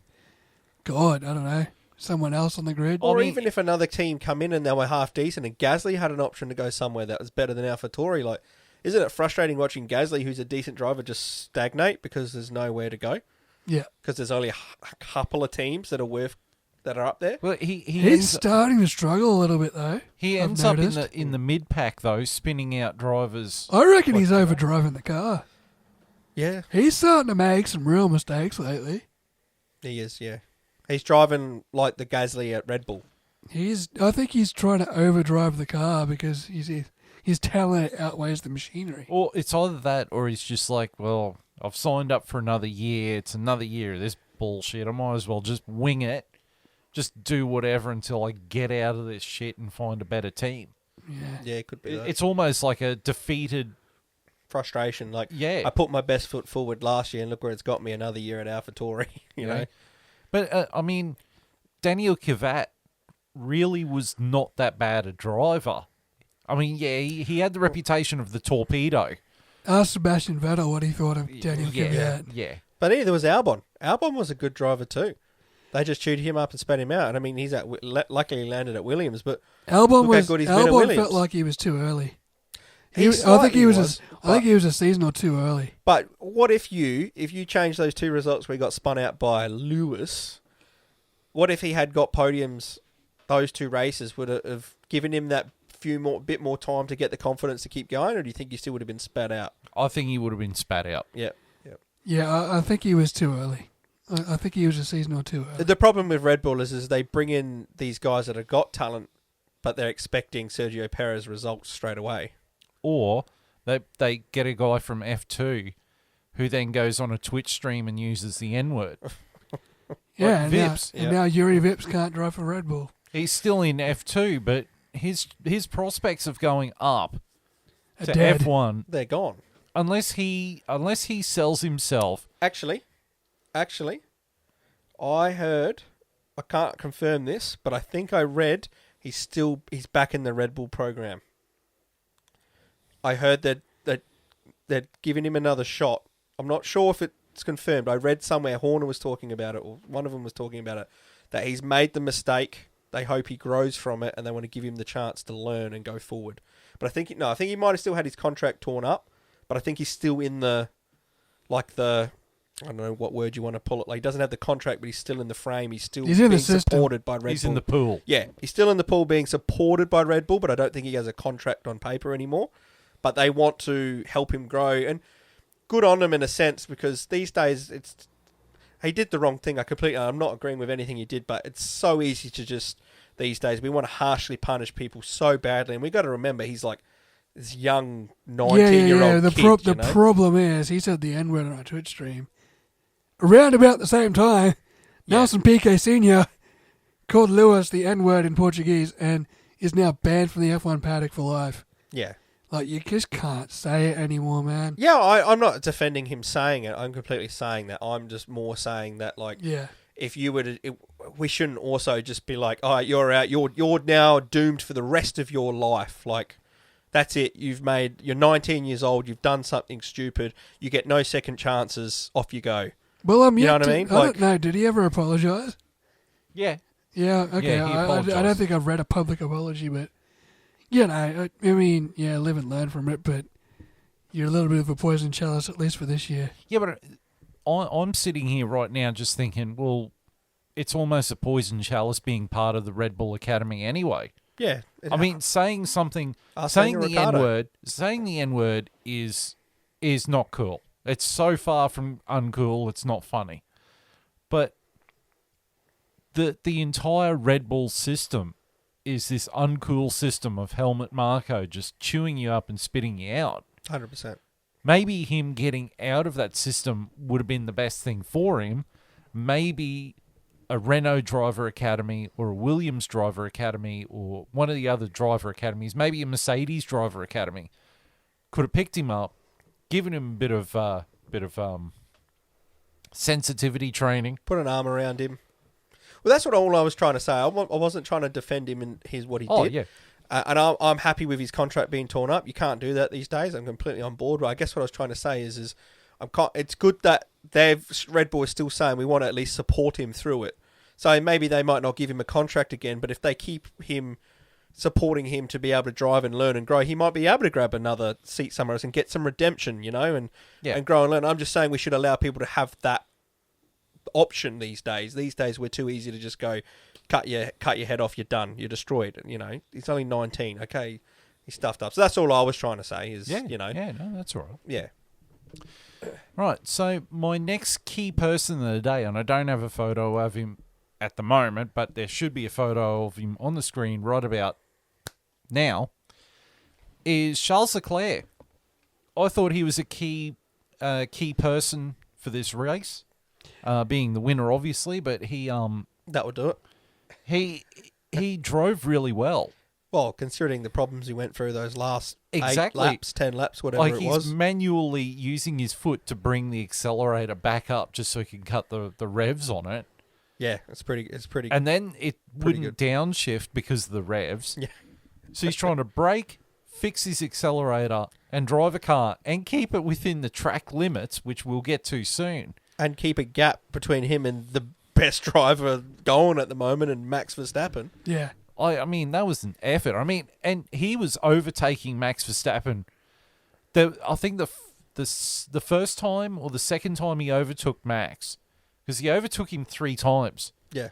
God, I don't know, someone else on the grid. Or even if another team come in and they were half decent and Gasly had an option to go somewhere that was better than AlphaTauri, isn't it frustrating watching Gasly, who's a decent driver, just stagnate because there's nowhere to go? Yeah. Because there's only a couple of teams that are up there. Well, he's starting to struggle a little bit though. He ends up in the mid pack though, spinning out drivers. I reckon he's overdriving the car. Yeah, He's starting to make some real mistakes lately. he is. Yeah, he's driving like the Gasly at Red Bull. I think he's trying to overdrive the car because his talent outweighs the machinery. Or it's either that, or he's just like, well, I've signed up for another year. It's another year of this bullshit. I might as well just wing it. Just do whatever until I get out of this shit and find a better team. Yeah, it could be. That. It's almost like a defeated Frustration. Like, Yeah. I put my best foot forward last year, and look where it's got me. Another year at AlphaTauri. You know. But, I mean, Daniel Kvyat really was not that bad a driver. I mean, yeah, he had the reputation of the torpedo. Ask Sebastian Vettel what he thought of Daniel Kvyat. Yeah. But either was Albon. Albon was a good driver too. They just chewed him up and spat him out. And I mean, he's luckily landed at Williams, but Albon look how good he's been at Albon Williams. felt like he was too early. He I think he slightly was a season or two early. But what if you change those two results where he got spun out by Lewis? What if he had got podiums? Those two races would have given him that bit more time to get the confidence to keep going, or do you think he still would have been spat out? I think he would have been spat out. Yeah, I think he was too early. I think he was a season or two early. The problem with Red Bull is they bring in these guys that have got talent, but they're expecting Sergio Perez results straight away. Or they get a guy from F2 who then goes on a Twitch stream and uses the N-word. Yeah, Like Vips. and now Yuri Vips can't drive for Red Bull. He's still in F2, but his prospects of going up Are to dead. F1, They're gone. unless he sells himself. Actually, I heard, I can't confirm this, but I think I read he's back in the Red Bull program. I heard that they're giving him another shot. I'm not sure if it's confirmed. I read somewhere Horner was talking about it, or one of them was talking about it, that he's made the mistake. They hope he grows from it, and they want to give him the chance to learn and go forward. But I think he might have still had his contract torn up, but I think he's still in I don't know what word you want to pull it. Like, he doesn't have the contract, but he's still in the frame. He's still He's in the being system. supported by Red Bull. He's in the pool. Yeah, he's still in the pool being supported by Red Bull, but I don't think he has a contract on paper anymore. But they want to help him grow, and good on him in a sense, because these days he did the wrong thing. I'm not agreeing with anything he did, but it's so easy to just, these days, we want to harshly punish people so badly, and we got to remember he's like this young 19-year-old kid. The problem is he said the N-word on a Twitch stream. Around about the same time, Nelson Piquet Sr. called Lewis the N-word in Portuguese and is now banned from the F1 paddock for life. Yeah. Like, you just can't say it anymore, man. Yeah, I'm not defending him saying it. I'm completely saying that. I'm just more saying that, like, Yeah. if you were to, we shouldn't also just be like, all right, you're out. You're now doomed for the rest of your life. Like, that's it. You're 19 years old. You've done something stupid. You get no second chances. Off you go. Well, You know what I mean? I don't know. Did he ever apologise? Yeah. Yeah, okay. Yeah, he I apologised. don't think I've read a public apology, but, you know, I mean, yeah, live and learn from it, but you're a little bit of a poison chalice, at least for this year. Yeah, but I'm sitting here right now just thinking, well, it's almost a poison chalice being part of the Red Bull Academy anyway. Yeah. I mean, saying the N-word is not cool. It's so far from uncool, it's not funny. But the entire Red Bull system is this uncool system of Helmut Marko just chewing you up and spitting you out. 100%. Maybe him getting out of that system would have been the best thing for him. Maybe a Renault driver academy or a Williams driver academy or one of the other driver academies, maybe a Mercedes driver academy, could have picked him up, given him a bit of sensitivity training. Put an arm around him. Well, that's all I was trying to say. I wasn't trying to defend him in what he did. Yeah. And I'm happy with his contract being torn up. You can't do that these days. I'm completely on board. But I guess what I was trying to say is it's good that Red Bull is still saying we want to at least support him through it. So maybe they might not give him a contract again, but if they keep him supporting him to be able to drive and learn and grow, he might be able to grab another seat somewhere else and get some redemption, and grow and learn. I'm just saying we should allow people to have that option these days. These days we're too easy to just go cut your head off, you're done, you're destroyed. He's only 19. Okay, he's stuffed up. So that's all I was trying to say is, Yeah, no, that's all right. Yeah. Right, so my next key person of the day, and I don't have a photo of him at the moment, but there should be a photo of him on the screen right about now, is Charles Leclerc. I thought he was a key person for this race, being the winner, obviously, but That would do it. he drove really well. Well, considering the problems he went through those last 8 Exactly. laps, 10 laps, whatever Like it he's was. manually using his foot to bring the accelerator back up just so he can cut the revs on it. Yeah, it's pretty. And then it Pretty wouldn't downshift because of the revs. Yeah. So he's trying to brake, fix his accelerator, and drive a car and keep it within the track limits, which we'll get to soon. And keep a gap between him and the best driver going at the moment, and Max Verstappen. Yeah. I mean, that was an effort. I mean, and he was overtaking Max Verstappen. I think the first time or the second time he overtook Max, because he overtook him 3 times. Yeah.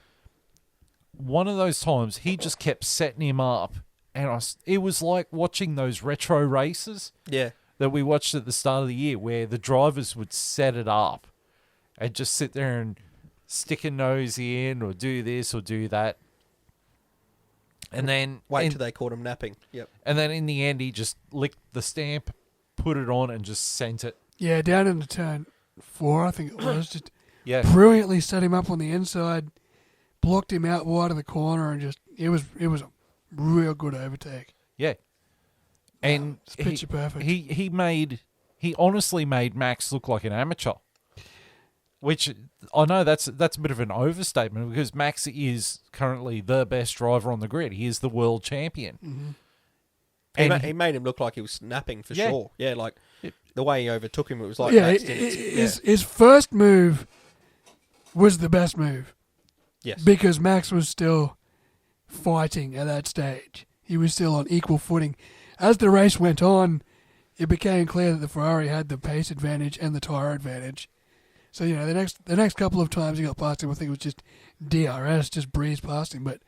One of those times, he just kept setting him up. And it was like watching those retro races Yeah. that we watched at the start of the year where the drivers would set it up and just sit there and stick a nose in or do this or do that. And then Wait till they caught him napping. Yep. And then in the end, he just licked the stamp, put it on, and just sent it. Yeah, down into turn 4, I think it was. Just Yeah. brilliantly set him up on the inside, blocked him out wide of the corner, and just it was a real good overtake. Yeah. And It's picture perfect. he honestly made Max look like an amateur. Which I know that's a bit of an overstatement because Max is currently the best driver on the grid. He is the world champion. Mm-hmm. And He made him look like he was snapping for Yeah. sure. Yeah, like the way he overtook him, it was like yeah, Max didn't. his first move was the best move Yes. because Max was still fighting at that stage. He was still on equal footing. As the race went on, it became clear that the Ferrari had the pace advantage and the tyre advantage. So, you know, the next couple of times he got past him, I think it was just DRS, just breezed past him. But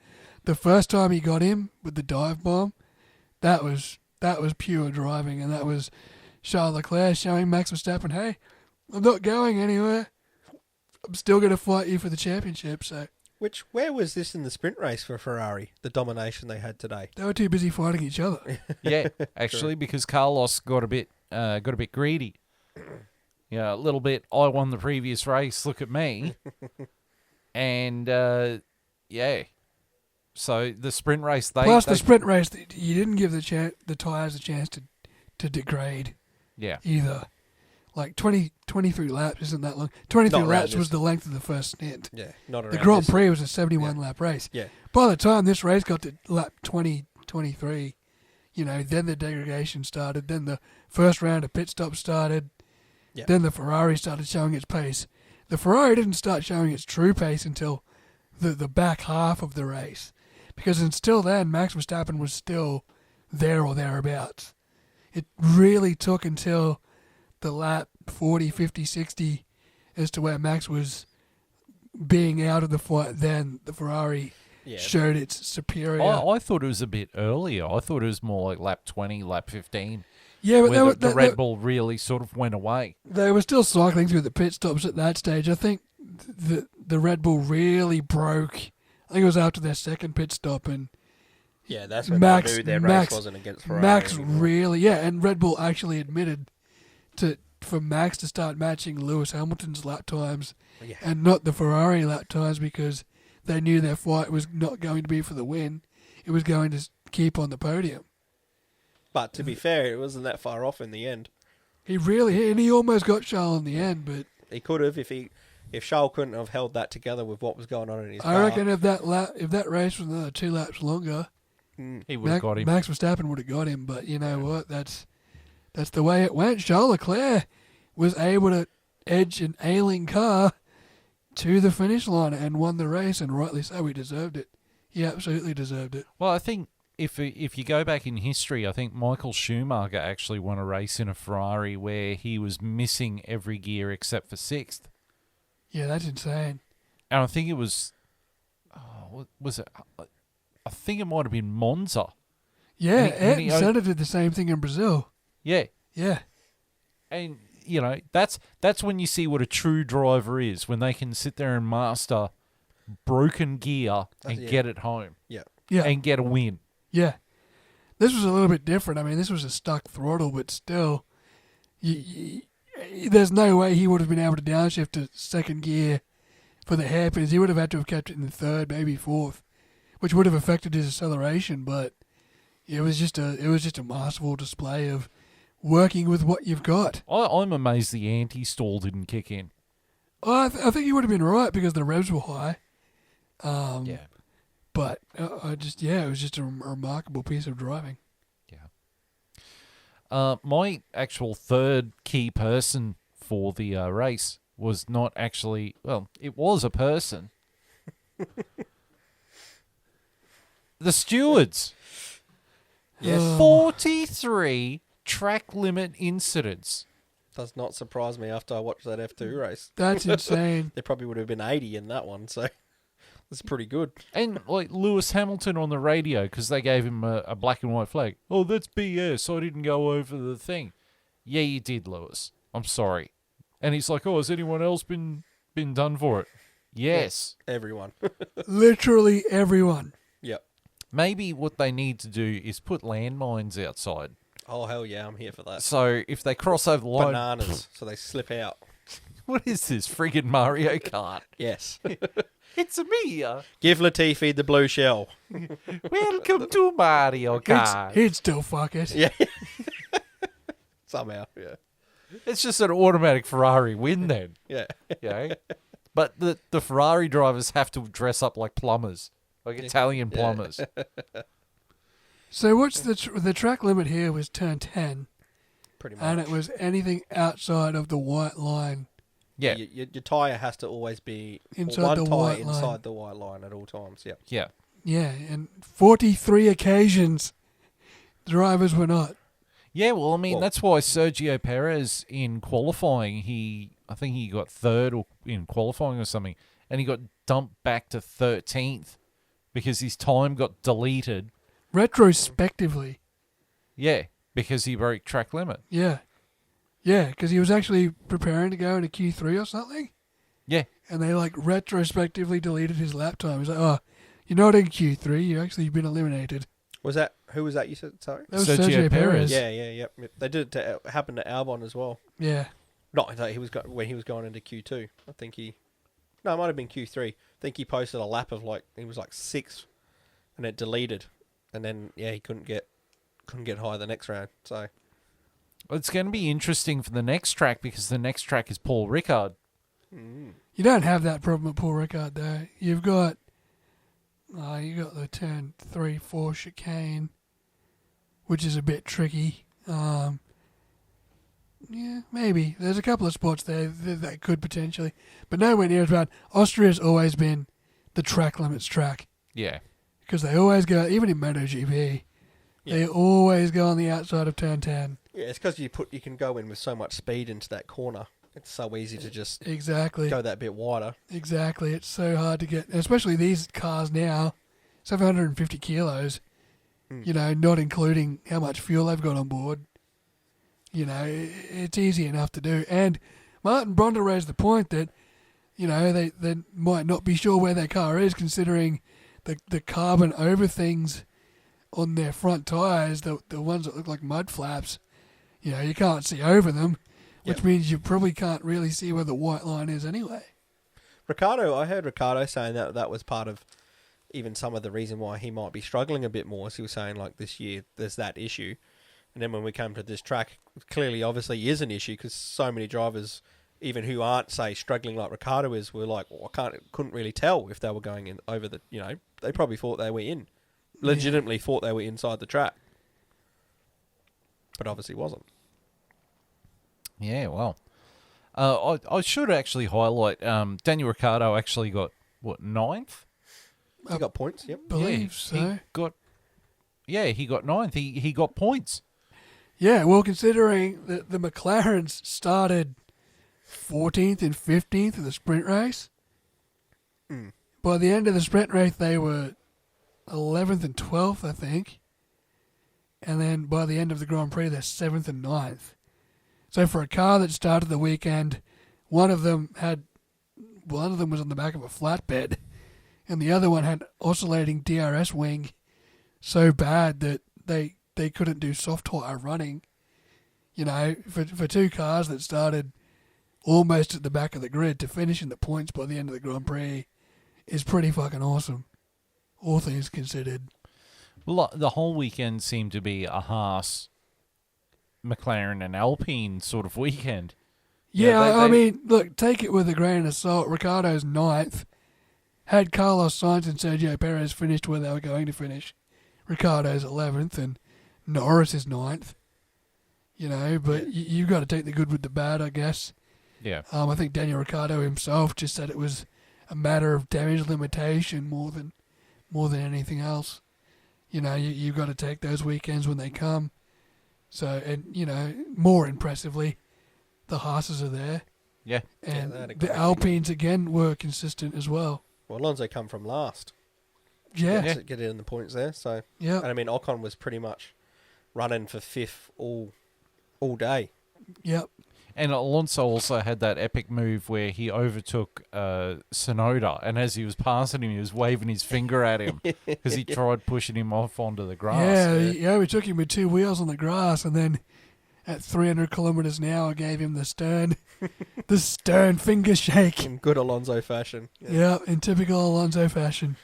the first time he got him with the dive bomb, that was pure driving, and that was Charles Leclerc showing Max Verstappen, hey, I'm not going anywhere. I'm still going to fight you for the championship. So Where was this in the sprint race for Ferrari? The domination they had today. they were too busy fighting each other. yeah, actually, because Carlos got a bit greedy. Yeah, a little bit. I won the previous race. Look at me. And yeah, so the sprint race. The sprint race, you didn't give the tyres a chance to degrade Yeah, either. Like 23 laps isn't that long. 23 Not laps around was this. the length of the first stint. Yeah, not around The Grand this. Prix was a 71 lap race. Yeah. By the time this race got to lap 20, 23, you know, then the degradation started. Then the first round of pit stops started. Yeah. Then the Ferrari started showing its pace. The Ferrari didn't start showing its true pace until the back half of the race. Because until then, Max Verstappen was still there or thereabouts. It really took until the lap 40, 50, 60 as to where Max was being out of the fight. Then the Ferrari Yeah. showed its superior. I thought it was a bit earlier. I thought it was more like lap 20, lap 15. Yeah, but where the Red Bull really sort of went away. they were still cycling through the pit stops at that stage. I think the Red Bull really broke. I think it was after their second pit stop, and Yeah, that's when Max- they knew their Max- race wasn't against Ferrari. Max anymore. really, and Red Bull actually admitted for Max to start matching Lewis Hamilton's lap times Yeah. and not the Ferrari lap times because they knew their fight was not going to be for the win. It was going to keep on the podium. But to be fair, it wasn't that far off in the end. He almost got Charles in the end, but He could have if Charles couldn't have held that together with what was going on in his I car. reckon if that race was another 2 laps longer, He would have got him. Max Verstappen would have got him. But you know what? That's the way it went. Charles Leclerc was able to edge an ailing car to the finish line and won the race, and rightly so. He deserved it. He absolutely deserved it. Well, I think if you go back in history, I think Michael Schumacher actually won a race in a Ferrari where he was missing every gear except for sixth. Yeah, that's insane. And I think it was, what was it? I think it might have been Monza. Yeah, And he Ayrton Senna did the same thing in Brazil. Yeah. Yeah. And you know, that's when you see what a true driver is, when they can sit there and master broken gear and yeah. get it home Yeah. Yeah. and get a win. Yeah. This was a little bit different. I mean, this was a stuck throttle, but still, there's no way he would have been able to downshift to second gear for the hairpins. He would have had to have kept it in the third, maybe fourth, which would have affected his acceleration. But it was just a masterful display of working with what you've got. I'm amazed the anti-stall didn't kick in. I think he would have been right because the revs were high. Yeah. But it was just a remarkable piece of driving. My actual third key person for the race was not actually, well, it was a person. The stewards. Yes. 43 track limit incidents. Does not surprise me after I watched that F2 race. That's insane. There probably would have been 80 in that one, so that's pretty good. And like Lewis Hamilton on the radio, because they gave him a black and white flag. Oh, that's BS. I didn't go over the thing. Yeah, you did, Lewis. I'm sorry. And he's like, oh, has anyone else been done for it? Yes. Everyone. Literally everyone. Yep. Maybe what they need to do is put landmines outside. Oh, hell yeah, I'm here for that. So if they cross over the line... Bananas, so they slip out. What is this, friggin' Mario Kart? Yes. It's me. Give Latifi the blue shell. Welcome to Mario Kart. He'd still fuck it. Yeah. Somehow, yeah. It's just an automatic Ferrari win then. Yeah. Yeah. But the Ferrari drivers have to dress up like plumbers, like Italian plumbers. So what's the track limit here was turn 10, Pretty much. and it was anything outside of the white line. Yeah. Your tyre has to always be Inside one the tyre white inside line. the white line at all times. Yep. Yeah. Yeah, and 43 occasions, drivers were not. Yeah, well, I mean, Well- that's why Sergio Perez in qualifying, I think he got third or in qualifying or something, and he got dumped back to 13th because his time got deleted. Retrospectively, Yeah, because he broke track limit. yeah. Yeah, because he was actually preparing to go into Q3 or something, Yeah. and they like retrospectively deleted his lap time. He's like, oh, you're not in Q3, you've actually been eliminated. Who was that you said? Sorry. That was Sergio Sergio Perez. Perez. Yeah. Yep. They did it to happen to Albon as well. Yeah. Not that when he was going into Q2. I think it might have been Q3. I think he posted a lap of he was like 6th, and it deleted, and then he couldn't get high the next round. So It's going to be interesting for the next track because the next track is Paul Ricard. You don't have that problem at Paul Ricard, though. You've got the turn 3, 4 chicane, which is a bit tricky. Yeah, maybe. There's a couple of spots there that could potentially, but nowhere near as bad. Austria's always been the track limits track Yeah. because they always go, even in MotoGP, they always go on the outside of turn 10. yeah, it's because you can go in with so much speed into that corner. It's so easy to just Exactly. go that bit wider. Exactly. It's so hard to get, especially these cars now, 750 kilos, not including how much fuel they've got on board. It's easy enough to do. And Martin Bronder raised the point that, they might not be sure where their car is considering the carbon over things on their front tyres, the ones that look like mud flaps. You can't see over them, which means you probably can't really see where the white line is anyway. I heard Ricardo saying that was part of even some of the reason why he might be struggling a bit more. So he was saying like this year there's that issue. And then when we came to this track, clearly, obviously, is an issue because so many drivers, even who aren't, say, struggling like Ricardo is, were like, well, couldn't really tell if they were going in over the, they probably thought they were legitimately thought they were inside the track. But obviously wasn't. Yeah, well. I should actually highlight, Daniel Ricciardo actually got, 9th? He got points, yep. Believe so. He got 9th. He got points. Yeah, well, considering that the McLarens started 14th and 15th in the sprint race, by the end of the sprint race, they were 11th and 12th, I think. And then by the end of the Grand Prix, they're 7th and 9th. So for a car that started the weekend, one of them was on the back of a flatbed, and the other one had oscillating DRS wing so bad that they couldn't do soft tire running. You know, for two cars that started almost at the back of the grid to finish in the points by the end of the Grand Prix is pretty fucking awesome, all things considered. Well, the whole weekend seemed to be a Haas, McLaren and Alpine sort of weekend. Yeah, I I mean, look, take it with a grain of salt. Ricciardo's ninth. Had Carlos Sainz and Sergio Perez finished where they were going to finish, Ricciardo's 11th and Norris is ninth. You know, but you've got to take the good with the bad, I guess. Yeah. I think Daniel Ricciardo himself just said it was a matter of damage limitation more than anything else. You know, you've got to take those weekends when they come. So, and, you know, more impressively, the Haas's are there. Yeah. And they had a the great Alpines, again, were consistent as well. Well, Alonso come from last. Yeah. Get it in the points there. So, Yeah. and I mean, Ocon was pretty much running for fifth all day. Yep. And Alonso also had that epic move where he overtook Tsunoda, and as he was passing him, he was waving his finger at him because he tried pushing him off onto the grass. Yeah, we took him with two wheels on the grass, and then at 300 kilometers an hour, gave him the stern finger shake. In good Alonso fashion. Yeah, in typical Alonso fashion.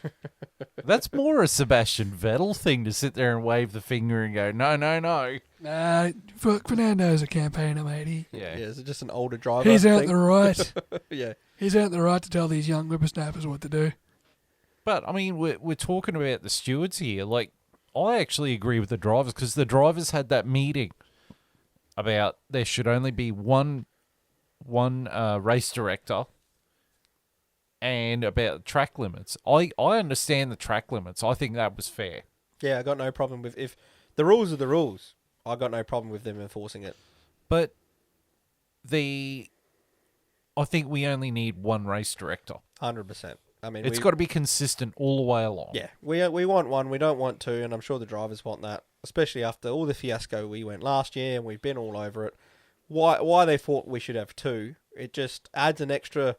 That's more a Sebastian Vettel thing to sit there and wave the finger and go, no, no, no. Nah, Fernando's a campaigner, mate. Yeah. Is it just an older driver? He's out thing? the right. Yeah. He's out the right to tell these young whippersnappers what to do. But, I mean, we're talking about the stewards here. Like, I actually agree with the drivers because the drivers had that meeting about there should only be one race director and about track limits. I understand the track limits. I think that was fair. Yeah, I got no problem with... If the rules are the rules, I got no problem with them enforcing it. But I think we only need one race director. 100%. I mean, It's got to be consistent all the way along. Yeah, we want one. We don't want two, and I'm sure the drivers want that, especially after all the fiasco we went last year, and we've been all over it. Why they thought we should have two? It just adds an extra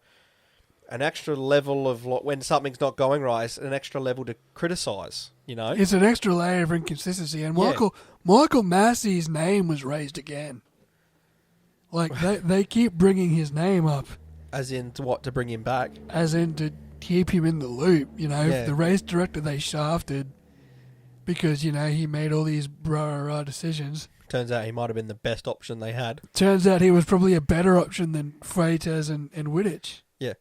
level of when something's not going right. It's an extra level to criticise. You know, It's an extra layer of inconsistency, and Michael Massey's name was raised again. Like they keep bringing his name up, as in to bring him back, as in to keep him in the loop. You know, Yeah. the race director they shafted because you know he made all these decisions. Turns out he might have been the best option they had. Turns out he was probably a better option than Freitas and Wittich. Yeah.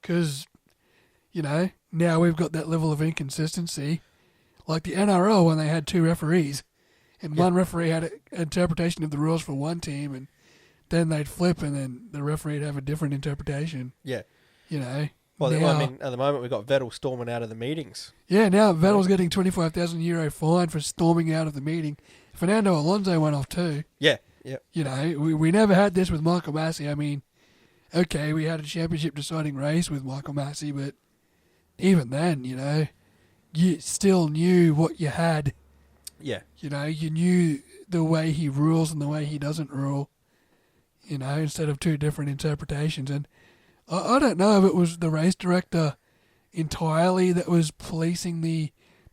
Because, you know, now we've got that level of inconsistency. Like the NRL when they had two referees. And one referee had an interpretation of the rules for one team and then they'd flip and then the referee would have a different interpretation. Yeah. You know. Well, now, I mean, at the moment we've got Vettel storming out of the meetings. Yeah, now Vettel's getting €25,000 fine for storming out of the meeting. Fernando Alonso went off too. Yeah. Yeah. You know, we never had this with Michael Massey. I mean, okay, we had a championship deciding race with Michael Massey, but even then, you know, you still knew what you had. Yeah. You know, you knew the way he rules and the way he doesn't rule, you know, instead of two different interpretations. And I don't know if it was the race director entirely that was policing the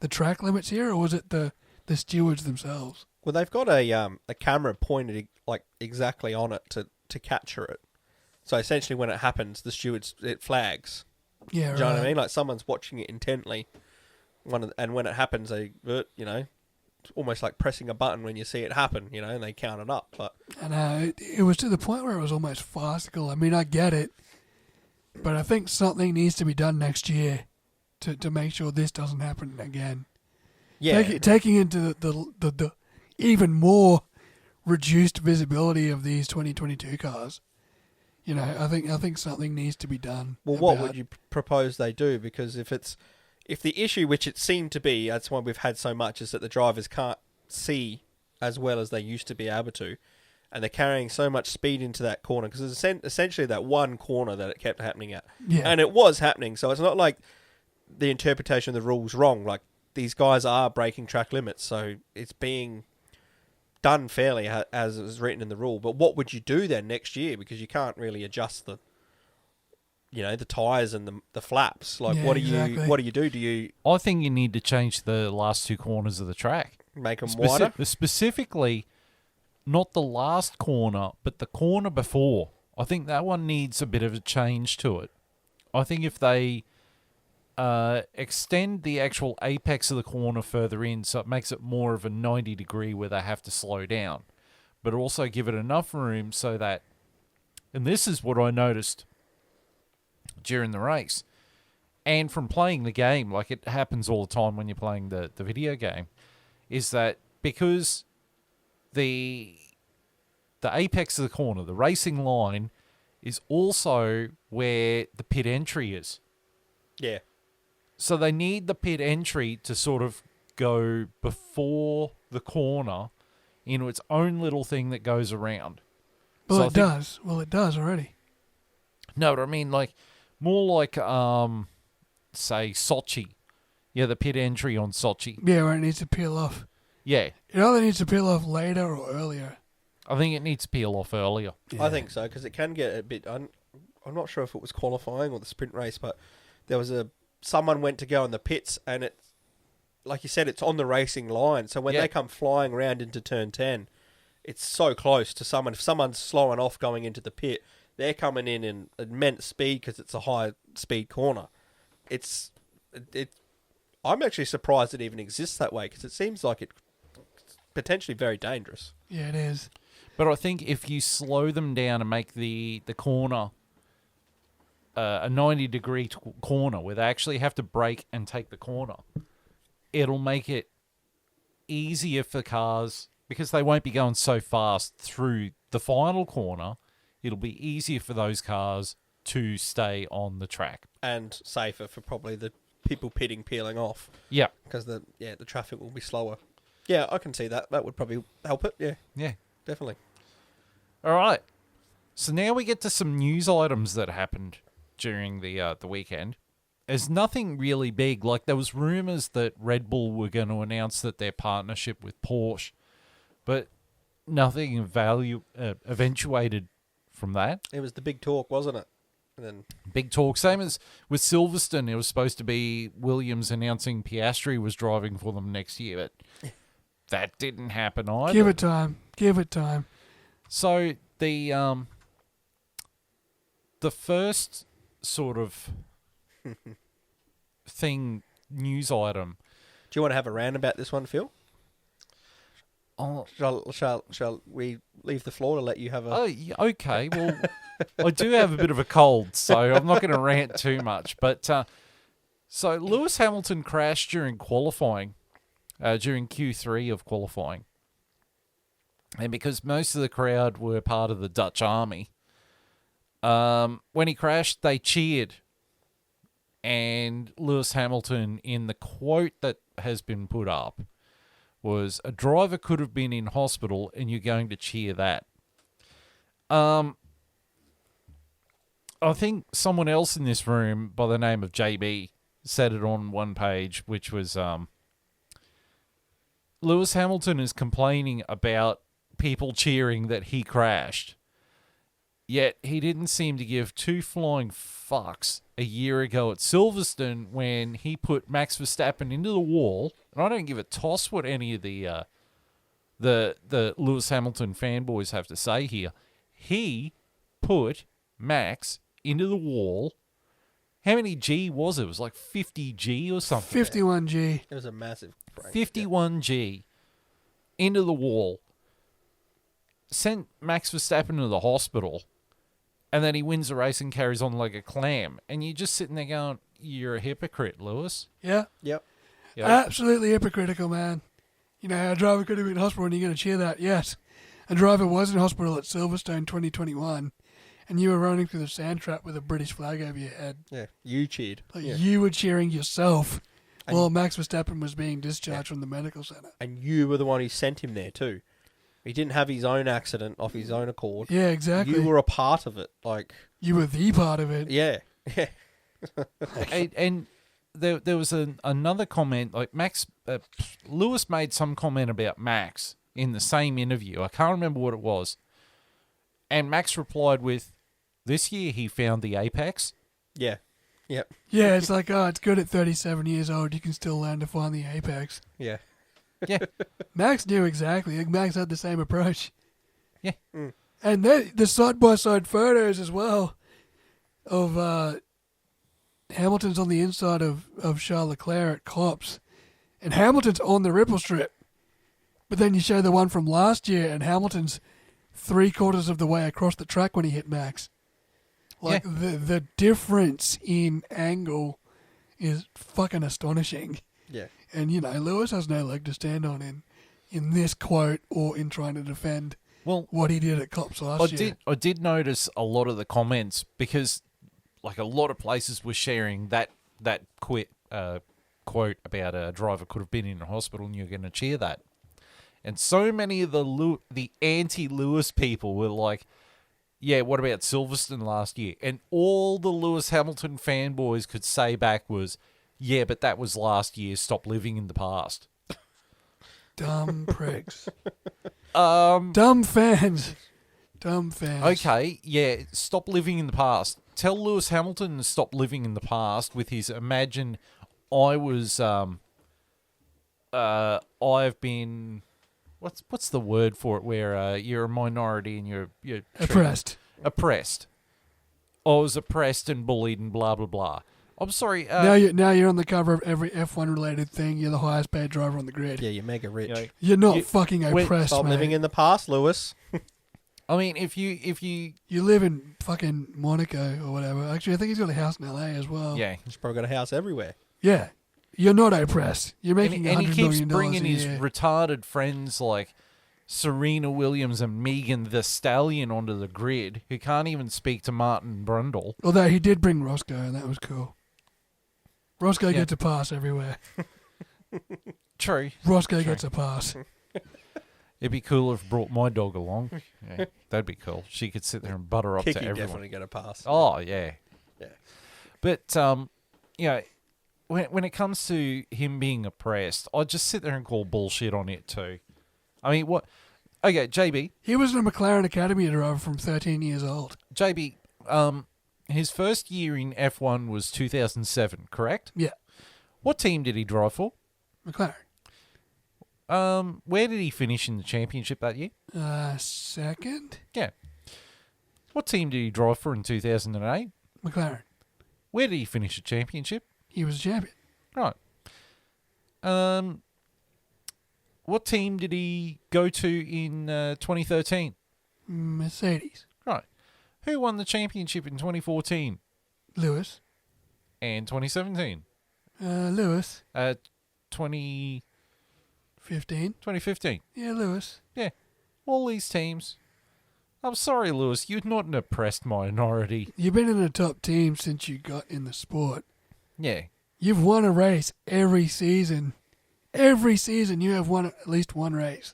track limits here, or was it the stewards themselves? Well, they've got a camera pointed like exactly on it to capture it. So essentially, when it happens, the stewards it flags. Yeah, right. Do you know what I mean? Like someone's watching it intently. And when it happens, they you know, it's almost like pressing a button when you see it happen. You know, and they count it up. But I know it was to the point where it was almost farcical. I mean, I get it, but I think something needs to be done next year to make sure this doesn't happen again. yeah, Taking into the even more reduced visibility of these 2022 cars. You know, I think something needs to be done. well, what would you propose they do? Because if the issue, which it seemed to be, that's why we've had so much, is that the drivers can't see as well as they used to be able to, and they're carrying so much speed into that corner because it's essentially that one corner that it kept happening at, Yeah. and it was happening. So it's not like the interpretation of the rules wrong. Like these guys are breaking track limits, so it's being done fairly as it was written in the rule. But what would you do then next year? Because you can't really adjust the tyres and the flaps. Like, Yeah, what do exactly. you do? Do you I think you need to change the last two corners of the track. make them wider? Specifically, not the last corner, but the corner before. I think that one needs a bit of a change to it. I think if they extend the actual apex of the corner further in, so it makes it more of a 90 degree where they have to slow down, but also give it enough room so that, and this is what I noticed during the race, and from playing the game, like it happens all the time when you're playing the video game, is that because the apex of the corner, the racing line, is also where the pit entry is. Yeah. So they need the pit entry to sort of go before the corner into its own little thing that goes around. Well, So I it think- does. Well, it does already. No, but I mean, like, more like, say, Sochi. Yeah, the pit entry on Sochi. Yeah, where it needs to peel off. Yeah, It either needs to peel off later or earlier. I think it needs to peel off earlier. I think so, because it can get a bit... I'm not sure if it was qualifying or the sprint race, but there was someone went to go in the pits, and it, like you said, it's on the racing line. So when Yeah. they come flying around into turn 10, it's so close to someone. If someone's slowing off going into the pit, they're coming in immense speed because it's a high-speed corner. I'm actually surprised it even exists that way, because it seems like it's potentially very dangerous. Yeah, it is. But I think if you slow them down and make the corner a 90-degree corner where they actually have to brake and take the corner, it'll make it easier for cars, because they won't be going so fast through the final corner. It'll be easier for those cars to stay on the track. And safer for probably the people peeling off, Yeah. because the traffic will be slower. Yeah, I can see that. That would probably help it. Yeah, Yeah. definitely. All right. So now we get to some news items that happened during the weekend. There's nothing really big. Like, there was rumors that Red Bull were going to announce that their partnership with Porsche, but nothing of value eventuated from that. It was the big talk, wasn't it? And then Big talk. Same as with Silverstone. It was supposed to be Williams announcing Piastri was driving for them next year, but that didn't happen either. Give it time. Give it time. So the first sort of news item. do you want to have a rant about this one, Phil? Oh, Shall we leave the floor to let you have a... oh, yeah, okay. Well, I do have a bit of a cold, so I'm not going to rant too much. But so Lewis Hamilton crashed during qualifying, during Q3 of qualifying, and because most of the crowd were part of the Dutch army, when he crashed, they cheered. And Lewis Hamilton, in the quote that has been put up, was, "A driver could have been in hospital and you're going to cheer that." I think someone else in this room by the name of JB said it on one page, which was Lewis Hamilton is complaining about people cheering that he crashed. Yet he didn't seem to give two flying fucks a year ago at Silverstone when he put Max Verstappen into the wall. And I don't give a toss what any of the Lewis Hamilton fanboys have to say here. He put Max into the wall. How many G was it? It was like 50 G or something. 51G. It was a massive break. 51 G into the wall. Sent Max Verstappen to the hospital. And then he wins the race and carries on like a clam. And you're just sitting there going, you're a hypocrite, Lewis. Yeah. Yep. Yeah. Absolutely hypocritical, man. You know, a driver could have been in hospital and you're going to cheer that. Yes. A driver was in hospital at Silverstone 2021 and you were running through the sand trap with a British flag over your head. Yeah, you cheered. Like Yeah. You were cheering yourself And- while Max Verstappen was being discharged from the medical centre. And you were the one who sent him there too. He didn't have his own accident off his own accord. Yeah, exactly. You were a part of it. Like, You were the part of it. yeah. Yeah. And there was another comment, like Lewis made some comment about Max in the same interview. I can't remember what it was. And Max replied with, this year he found the apex. Yeah. Yep. Yeah, it's like, oh, it's good at 37 years old. You can still learn to find the apex. Yeah. Yeah. Max knew exactly. Like, Max had the same approach. Yeah. Mm. And the side-by-side photos as well of Hamilton's on the inside of Charles Leclerc at Cops, and Hamilton's on the ripple strip. But then you show the one from last year, and Hamilton's 3/4 of the way across the track when he hit Max. Like, the difference in angle is fucking astonishing. Yeah. And, you know, Lewis has no leg to stand on in this quote or in trying to defend what he did at Cops last year. I did notice a lot of the comments because, like, a lot of places were sharing that quote about a driver could have been in a hospital and you're going to cheer that. And so many of the anti-Lewis people were like, yeah, what about Silverstone last year? And all the Lewis Hamilton fanboys could say back was, yeah, but that was last year. Stop living in the past. Dumb pricks. Dumb fans. Dumb fans. Okay, yeah, stop living in the past. Tell Lewis Hamilton to stop living in the past with his imagine I was I've been what's the word for it where you're a minority and you're Oppressed. Oppressed. I was oppressed and bullied and blah blah blah. I'm sorry. Now you're on the cover of every F1 related thing. You're the highest paid driver on the grid. Yeah, you're mega rich. You know, You're not fucking oppressed, Stop mate. living in the past, Lewis. I mean, if you You live in fucking Monaco or whatever. Actually, I think he's got a house in LA as well. yeah, He's probably got a house everywhere. Yeah. You're not oppressed. You're making and he $100 keeps million bringing a his year. retarded friends like Serena Williams and Megan the Stallion onto the grid, who can't even speak to Martin Brundle. Although he did bring Roscoe, and that was cool. Roscoe Yeah. gets a pass everywhere. True. Roscoe gets a pass. It'd be cool if I brought my dog along. Yeah, that'd be cool. She could sit there and butter up Kiki to everyone. definitely get a pass. Oh yeah, Yeah. But you know, when it comes to him being oppressed, I just sit there and call bullshit on it too. I mean, what? Okay, JB, He was a McLaren Academy driver from 13 years old. JB, his first year in F1 was 2007, correct? Yeah. What team did he drive for? McLaren. Where did he finish in the championship that year? Second? Yeah. What team did he drive for in 2008? McLaren. Where did he finish the championship? He was a champion. Right. What team did he go to in 2013? Mercedes. Right. Who won the championship in 2014 Lewis. and 2017? Lewis. 2015? 15. Yeah, Lewis. Yeah. All these teams. I'm sorry, Lewis. You're not an oppressed minority. You've been in the top team since you got in the sport. Yeah. You've won a race every season. Every season you have won at least one race.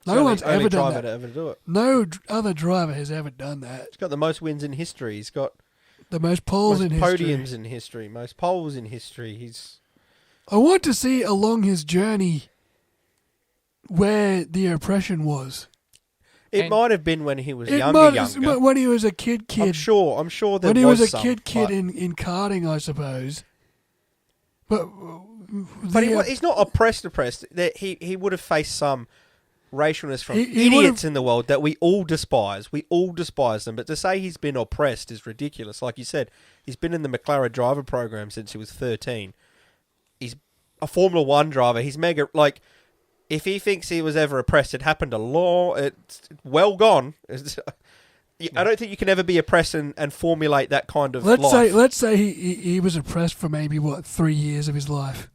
No one's ever done that. To ever do it. No other driver has ever done that. He's got the most wins in history. He's got The most poles most in history. podiums in history. Most poles in history. He's I want to see along his journey where the oppression was. It And- might have been when he was It younger. might- when he was a kid. I'm sure there When he was was a some, kid but- in karting, I suppose. But he's not oppressed. That he would have faced some racialness from He idiots in the world that we all despise. We all despise them. But to say he's been oppressed is ridiculous. Like you said, he's been in the McLaren driver program since he was 13. He's a Formula One driver. He's mega like. If he thinks he was ever oppressed, it happened it's well gone. I don't think you can ever be oppressed and formulate that kind of life. let's say he was oppressed for maybe 3 years of his life,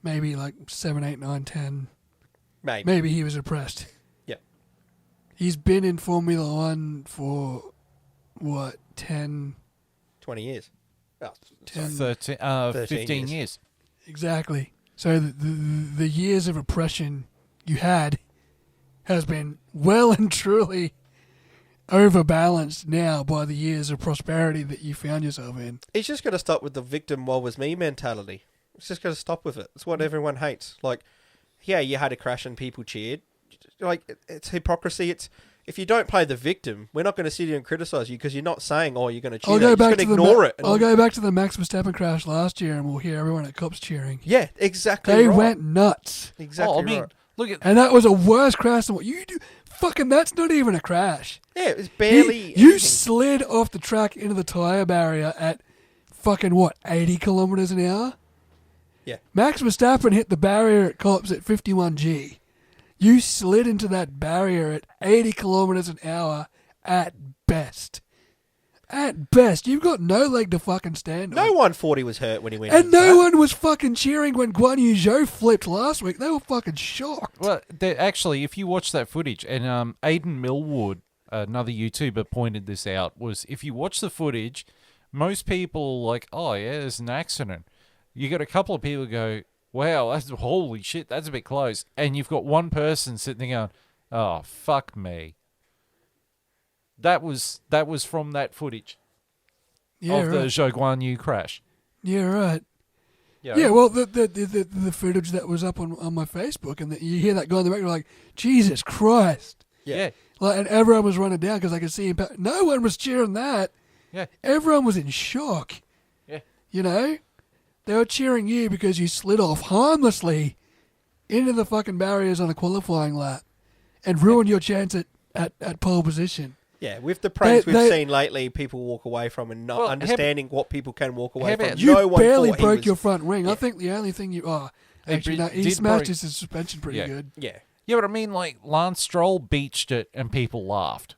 maybe like 7, 8, 9, 10. Maybe he was oppressed. Yeah. He's been in Formula One for 10 20 years. Oh, 10 13 13 15 years. years. Exactly. So the years of oppression you had has been well and truly overbalanced now by the years of prosperity that you found yourself in. He's just got to stop with the victim woe was me mentality. He's just got to stop with it. It's what everyone hates. Like, yeah, you had a crash and people cheered. it's hypocrisy. It's if you don't play the victim, we're not going to sit here and criticize you because you're not saying, "Oh, you're going to cheer." You're just going to ignore it. I'll go back to the Max Verstappen crash last year, and we'll hear everyone at Cops cheering. Yeah, exactly. They right. went nuts. Exactly. Right. Look at And that was a worse crash than what you do. Fucking, that's not even a crash. Yeah, it was barely. You anything. slid off the track into the tyre barrier at fucking 80 kilometres an hour? Yeah. Max Verstappen hit the barrier at Cops at 51G. You slid into that barrier at 80 kilometres an hour at best. At best. You've got no leg to fucking stand on. No 140 was hurt when he went. And no one was fucking cheering when Guan Yu Zhou flipped last week. They were fucking shocked. well, actually, if you watch that footage, and Aiden Millwood, another YouTuber, pointed this out, was if you watch the footage, most people are like, oh yeah, there's an accident. You got a couple of people go, wow, that's holy shit, that's a bit close, and you've got one person sitting there going, oh fuck me. That was from that footage of the Zhou Guan Yu crash. Yeah, right. Yeah. Yeah, well, the footage that was up on my Facebook, and you hear that guy in the back, you're like, Jesus Christ. Yeah. Like, and everyone was running down because I could see him. No one was cheering that. Yeah. Everyone was in shock. Yeah. You know? They were cheering you because you slid off harmlessly into the fucking barriers on a qualifying lap and ruined your chance at pole position. Yeah, with the praise we've seen lately, people walk away from and not understanding what people can walk away from. You no one barely thought broke your front ring. Yeah. I think the only thing he did smashed break- his suspension pretty good. Yeah. Yeah, but I mean, like, Lance Stroll beached it and people laughed.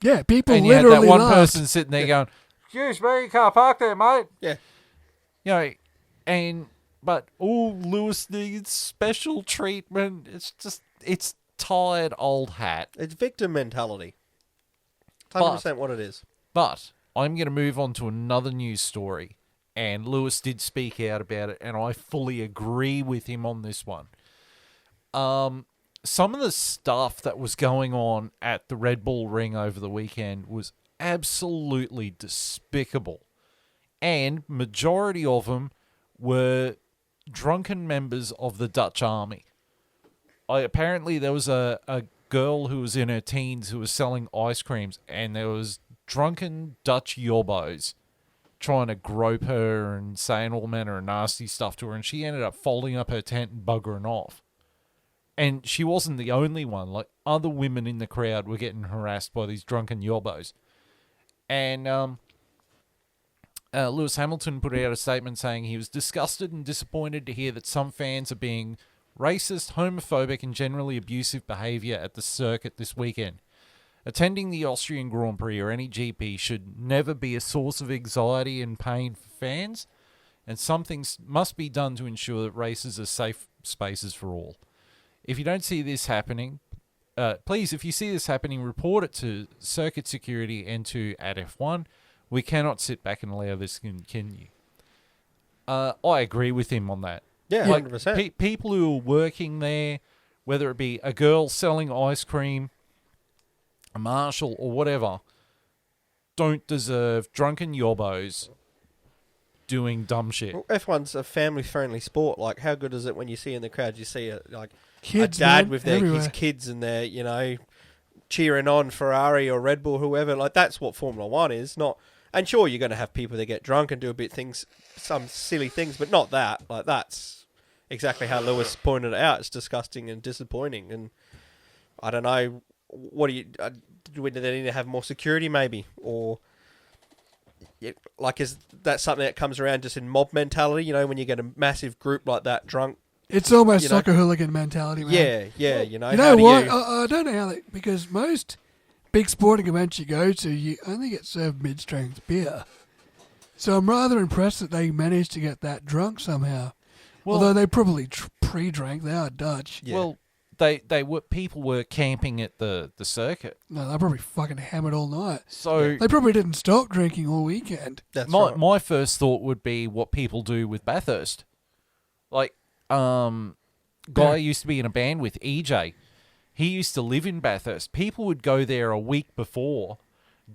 Yeah, people And you had literally that one laughed. person sitting there going, excuse me, you can't park there, mate. Yeah. You know, but Lewis needs special treatment. It's tired old hat. It's victim mentality. 100% what it is. But I'm going to move on to another news story. And Lewis did speak out about it, and I fully agree with him on this one. Some of the stuff that was going on at the Red Bull Ring over the weekend was absolutely despicable. And majority of them were drunken members of the Dutch army. Apparently there was a girl who was in her teens who was selling ice creams, and there was drunken Dutch yobbos trying to grope her and saying all manner of nasty stuff to her, and she ended up folding up her tent and buggering off. And she wasn't the only one. Like, other women in the crowd were getting harassed by these drunken yobbos. And Lewis Hamilton put out a statement saying he was disgusted and disappointed to hear that some fans are being racist, homophobic, and generally abusive behaviour at the circuit this weekend. Attending the Austrian Grand Prix or any GP should never be a source of anxiety and pain for fans, and something must be done to ensure that races are safe spaces for all. If you don't see this happening, please, if you see this happening, report it to circuit security and to at F1. We cannot sit back and allow this to continue. I agree with him on that. Yeah, Like, 100%. people who are working there, whether it be a girl selling ice cream, a marshal, or whatever, don't deserve drunken yobbos doing dumb shit. Well, F1's a family-friendly sport. Like, how good is it when you see in the crowd, you see a Kids, dad man, with everywhere. his kids and they're, cheering on Ferrari or Red Bull, whoever. Like, that's what Formula One is. Not, and sure, you're going to have people that get drunk and do some silly things, but not that. Like, that's exactly how Lewis pointed it out. It's disgusting and disappointing. And I don't know, what do they need to have more security maybe? Or, is that something that comes around just in mob mentality? When you get a massive group like that drunk? It's almost soccer hooligan mentality, man. Yeah, You know what? I don't know how because most big sporting events you go to, you only get served mid-strength beer. So I'm rather impressed that they managed to get that drunk somehow. Well, although they probably pre-drank, they are Dutch. Yeah. Well, people were camping at the circuit. No, they probably fucking hammered all night. So They probably didn't stop drinking all weekend. That's my right. my first thought would be what people do with Bathurst. Like, guy I used to be in a band with, EJ. He used to live in Bathurst. People would go there a week before,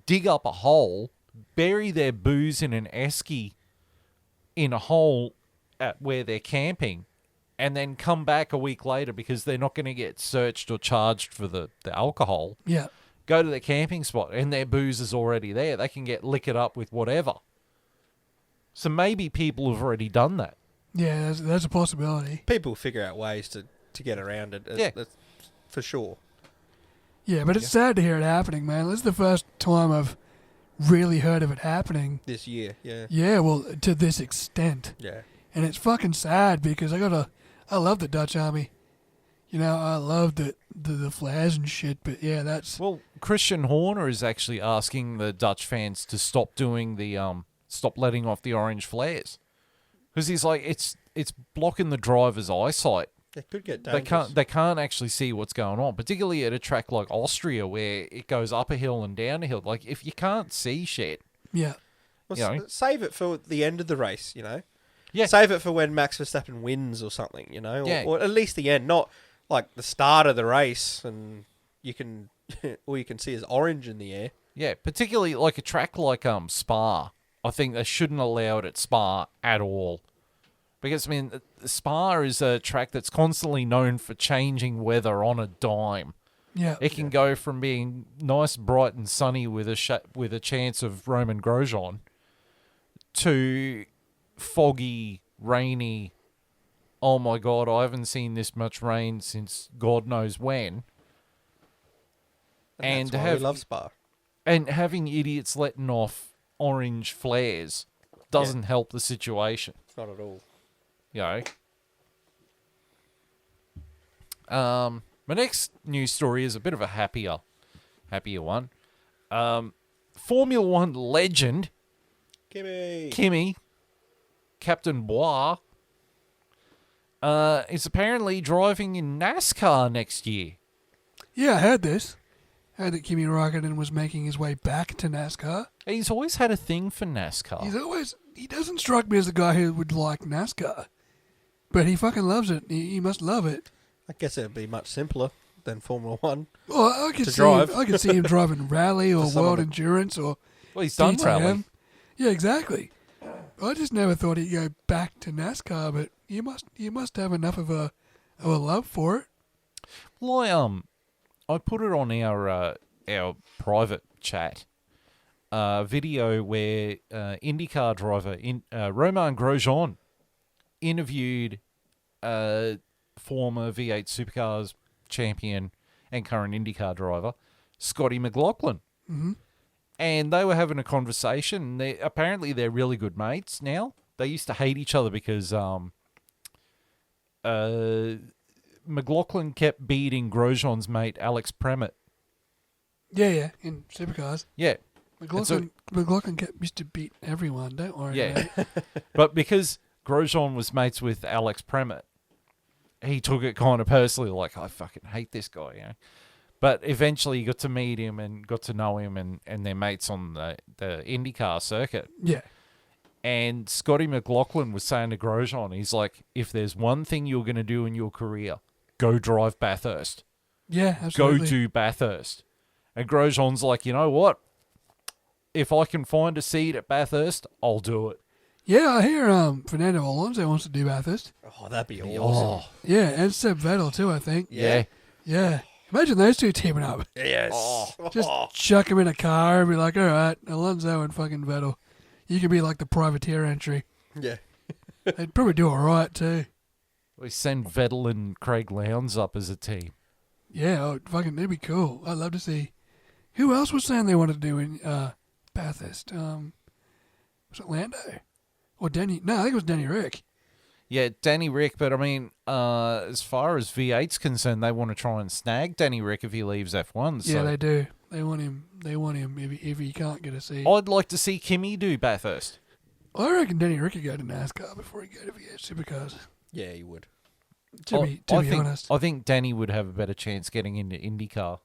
dig up a hole, bury their booze in an esky in a hole at where they're camping, and then come back a week later because they're not going to get searched or charged for the alcohol. Yeah. Go to their camping spot and their booze is already there. They can get liquored up with whatever. So maybe people have already done that. Yeah, that's a possibility. People figure out ways to get around it. Yeah. That's for sure. Yeah, but it's sad to hear it happening, man. This is the first time I've really heard of it happening. This year, yeah. Yeah, well, to this extent. Yeah. And it's fucking sad because I love the Dutch Army. You know, I love the flares and shit, but yeah, that's... Well, Christian Horner is actually asking the Dutch fans to stop doing stop letting off the orange flares. Because he's like, it's blocking the driver's eyesight. It could get dangerous. They can't actually see what's going on, particularly at a track like Austria where it goes up a hill and down a hill. Like, if you can't see shit... Yeah. Well, you know. Save it for the end of the race, you know? Yeah. Save it for when Max Verstappen wins or something, you know? Yeah. Or at least the end, not like the start of the race and you can... all you can see is orange in the air. Yeah, particularly like a track like Spa. I think they shouldn't allow it at Spa at all. Because, I mean, Spa is a track that's constantly known for changing weather on a dime. Yeah. It can go from being nice, bright and sunny with a chance of Roman Grosjean to foggy, rainy, oh my God, I haven't seen this much rain since God knows when. And that's why we love Spa. And having idiots letting off orange flares doesn't help the situation. Not at all. You know. My next news story is a bit of a happier one. Formula One legend Kimi, Captain Bois, is apparently driving in NASCAR next year. Yeah, I heard this. I heard that Kimi Räikkönen was making his way back to NASCAR. He's always had a thing for NASCAR. He doesn't strike me as the guy who would like NASCAR. But he fucking loves it. He must love it. I guess it would be much simpler than Formula One. Well, I could see him driving rally or World Endurance or Well, he's done DTM. rally. Yeah, exactly. I just never thought he'd go back to NASCAR, but you must have enough of a love for it. Well, I put it on our private chat video where IndyCar driver Romain Grosjean interviewed former V8 Supercars champion and current IndyCar driver Scotty McLaughlin. Mm-hmm. And they were having a conversation. Apparently they're really good mates now. They used to hate each other because McLaughlin kept beating Grosjean's mate Alex Premat. Yeah, in Supercars. Yeah. McLaughlin used to beat everyone, don't worry about it. But because Grosjean was mates with Alex Premat, he took it kind of personally, like, I fucking hate this guy, you know. But eventually you got to meet him and got to know him and they're mates on the IndyCar circuit. Yeah. And Scotty McLaughlin was saying to Grosjean, he's like, if there's one thing you're going to do in your career, go drive Bathurst. Yeah, absolutely. Go do Bathurst. And Grosjean's like, you know what? If I can find a seat at Bathurst, I'll do it. Yeah, I hear Fernando Alonso wants to do Bathurst. Oh, that'd be awesome. Yeah, and Seb Vettel too, I think. Yeah. Yeah. Imagine those two teaming up. Yes. Just chuck them in a car and be like, all right, Alonso and fucking Vettel. You could be like the privateer entry. Yeah. They'd probably do all right too. We send Vettel and Craig Lowndes up as a team. Yeah, fucking, that'd be cool. I'd love to see. Who else was saying they wanted to do in Bathurst? Was it Lando? Or Danny? No, I think it was Danny Rick. Yeah, Danny Rick, but I mean, as far as V8's concerned, they want to try and snag Danny Rick if he leaves F1. So Yeah, they do. They want him if he can't get a seat. I'd like to see Kimi do Bathurst. I reckon Danny Rick could go to NASCAR before he go to V8 Supercars. Yeah, you would. To be honest. I think Danny would have a better chance getting into IndyCar.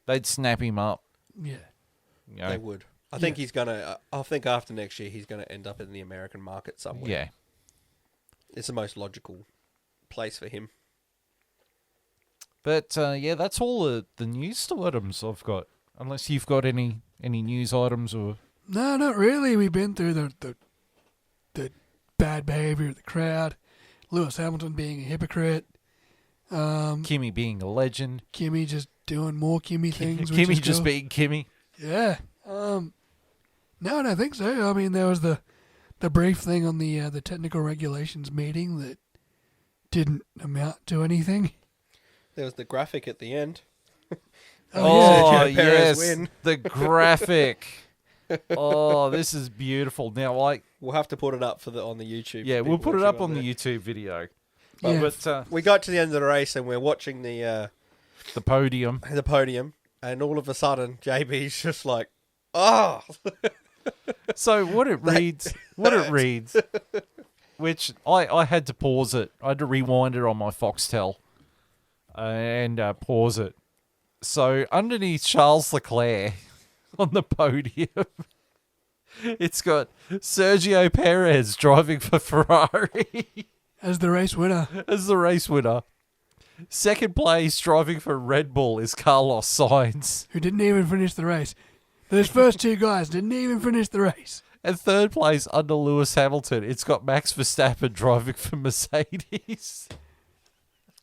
They'd snap him up. Yeah. You know? They would. I think he's gonna. I think after next year, he's gonna end up in the American market somewhere. Yeah. It's the most logical place for him. But yeah, that's all the news items I've got. Unless you've got any news items or No, not really. We've been through the bad behavior of the crowd. Lewis Hamilton being a hypocrite. Kimmy being a legend. Kimmy just doing more Kimmy things. Which Kimmy is just cool. being Kimmy. Yeah. No, I don't think so. I mean, there was the brief thing on the technical regulations meeting that didn't amount to anything. There was the graphic at the end. Oh, Sergio Perez yes. win. The graphic. Oh, this is beautiful. Now, like, We'll have to put it up on the YouTube. yeah, for we'll people put it watching up on there. the YouTube video. Yeah. But We got to the end of the race and we're watching the podium. podium, and all of a sudden JB's just like, oh, So what it reads, which I had to pause it. I had to rewind it on my Foxtel and pause it. So underneath Charles Leclerc on the podium, it's got Sergio Perez driving for Ferrari As the race winner. as the race winner. Second place driving for Red Bull is Carlos Sainz. Who didn't even finish the race. Those first two guys didn't even finish the race. And third place under Lewis Hamilton, it's got Max Verstappen driving for Mercedes.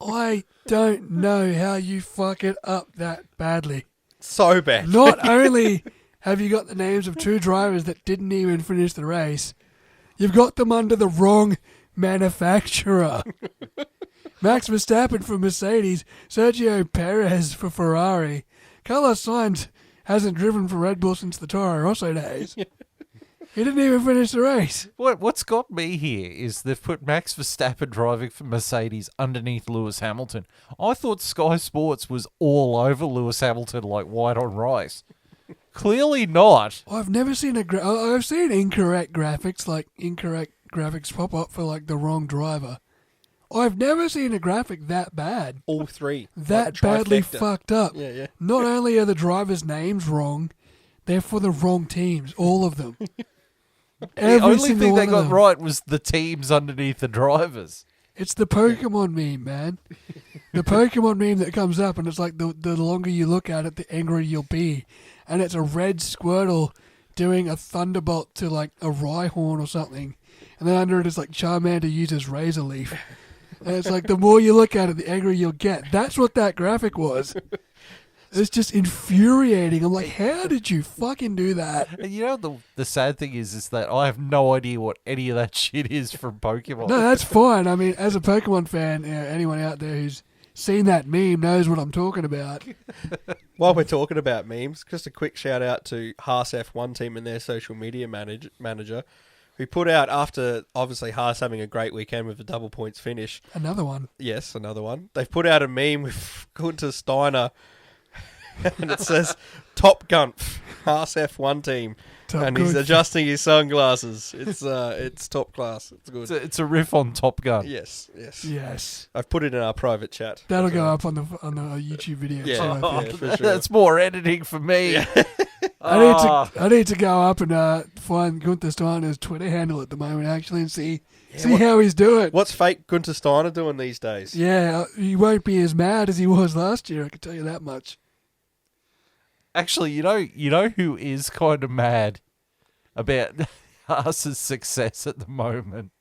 I don't know how you fuck it up that badly. so bad. Not only have you got the names of two drivers that didn't even finish the race, you've got them under the wrong manufacturer. Max Verstappen for Mercedes, Sergio Perez for Ferrari. Carlos Sainz hasn't driven for Red Bull since the Toro Rosso days. He didn't even finish the race. What's got me here is they've put Max Verstappen driving for Mercedes underneath Lewis Hamilton. I thought Sky Sports was all over Lewis Hamilton like white on rice. Clearly not. I've never seen I've seen incorrect graphics pop up for like the wrong driver. I've never seen a graphic that bad. All three. That Like a badly trifecta. fucked up. Yeah. Not only are the drivers' names wrong, they're for the wrong teams, all of them. The only thing they got right was the teams underneath the drivers. It's the Pokemon meme, man. The Pokemon meme that comes up, and it's like the longer you look at it, the angrier you'll be. And it's a red Squirtle doing a Thunderbolt to like a Rhyhorn or something. And then under it is like Charmander uses Razor Leaf. And it's like the more you look at it, the angrier you'll get. That's what that graphic was. It's just infuriating. I'm like, how did you fucking do that? And you know the sad thing is that I have no idea what any of that shit is from Pokemon. No, that's fine. I mean, as a Pokemon fan, anyone out there who's seen that meme knows what I'm talking about. While we're talking about memes, just a quick shout out to Haas F1 team and their social media manager, who put out, after obviously Haas having a great weekend with a double points finish. Another one. Yes, another one. They've put out a meme with Gunter Steiner, and it says Top Gun Haas F1 team, and he's adjusting his sunglasses. It's top class. It's good. It's a riff on Top Gun. Yes. Yes. I've put it in our private chat. That'll go up on the YouTube video. Yeah. too, I Oh, think. for sure. That's more editing for me. I need to go up and find Gunther Steiner's Twitter handle at the moment actually and see how he's doing. What's fake Gunter Steiner doing these days? Yeah, he won't be as mad as he was last year. I can tell you that much. Actually, you know who is kind of mad about Haas's success at the moment?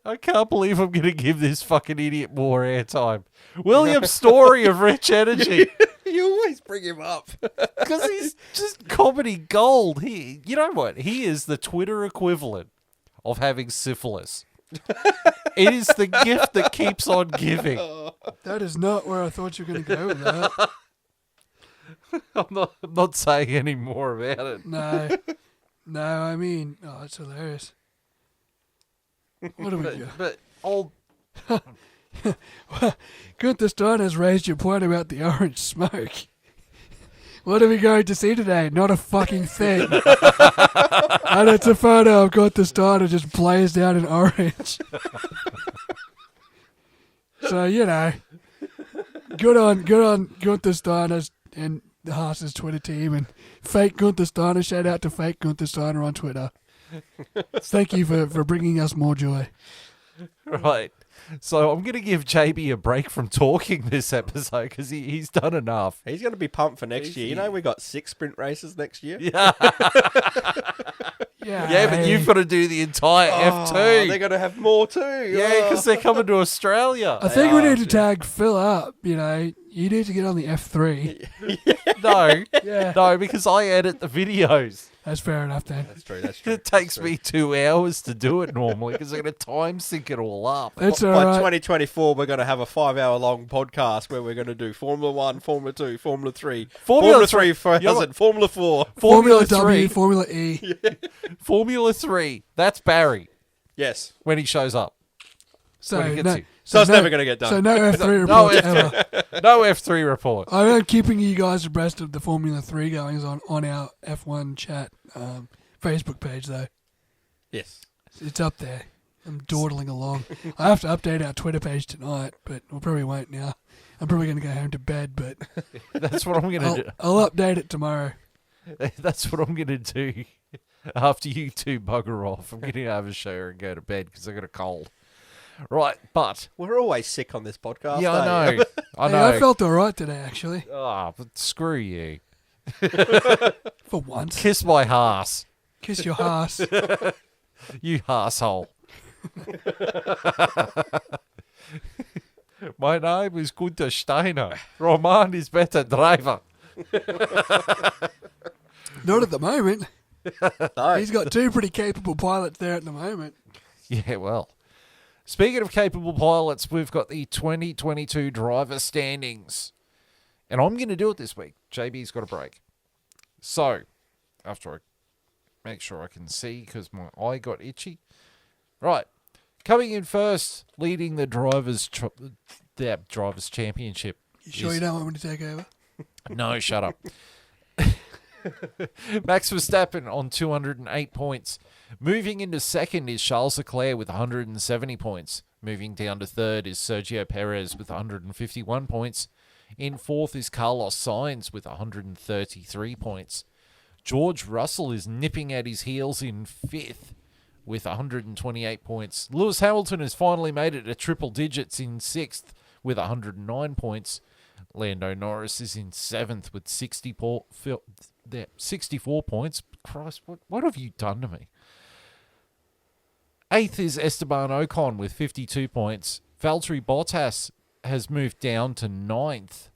I can't believe I'm going to give this fucking idiot more airtime. William Story of Rich Energy. You always bring him up. Because he's just comedy gold. You know what? He is the Twitter equivalent of having syphilis. It is the gift that keeps on giving. That is not where I thought you were going to go with that. I'm not saying any more about it. No, I mean, it's hilarious. What do we do? But old Gunther Steiner's raised your point about the orange smoke. What are we going to see today? Not a fucking thing. And it's a photo of Gunther Steiner just blazed out in orange. So, you know, good on Gunther Steiner's and the Haas's Twitter team, and fake Gunther Steiner. Shout out to fake Gunther Steiner on Twitter. Thank you for bringing us more joy. right. So I'm going to give JB a break from talking this episode because he's done enough. He's going to be pumped for next year. You know, we got 6 sprint races next year. Yeah. Yeah, but you've got to do the entire F2. They're going to have more too. Yeah, because they're coming to Australia. I think we need to tag Phil up. You know, you need to get on the F3. No. Yeah. No, because I edit the videos. That's fair enough then. That's true. That's true. It takes me 2 hours to do it normally because I'm going to time sync it all up. That's all By right. 2024, we're going to have a 5-hour-long podcast where we're going to do Formula 1, Formula 2, Formula 3, Formula 3 for Formula 4. Formula 3. W, Formula E. Formula 3. That's Barry Yes. when he shows up. So When he gets no, you. So it's never going to get done. So no F3 No, reports ever. no F3 report. I am keeping you guys abreast of the Formula 3 goings on our F1 chat Facebook page, though. Yes. It's up there. I'm dawdling along. I have to update our Twitter page tonight, but we probably won't now. I'm probably going to go home to bed, but That's what I'm going to do. I'll update it tomorrow. That's what I'm going to do after you two bugger off. I'm going to have a shower and go to bed because I got a cold. Right, but... We're always sick on this podcast. Yeah, I know. I Hey, know. I felt all right today, actually, Ah, but screw you. for once. Kiss my arse. Kiss your ass. You arsehole. My name is Gunther Steiner. Roman is better driver. Not at the moment. No. He's got 2 pretty capable pilots there at the moment. Yeah, well. Speaking of capable pilots, we've got the 2022 driver standings. And I'm going to do it this week. JB's got a break. So, after I make sure I can see because my eye got itchy. Right. Coming in first, leading the drivers' championship. You sure you don't want me to take over? No, shut up. Max Verstappen on 208 points. Moving into second is Charles Leclerc with 170 points. Moving down to third is Sergio Perez with 151 points. In fourth is Carlos Sainz with 133 points. George Russell is nipping at his heels in fifth with 128 points. Lewis Hamilton has finally made it to triple digits in sixth with 109 points. Lando Norris is in seventh with 64 points. Christ, what have you done to me? Eighth is Esteban Ocon with 52 points. Valtteri Bottas has moved down to ninth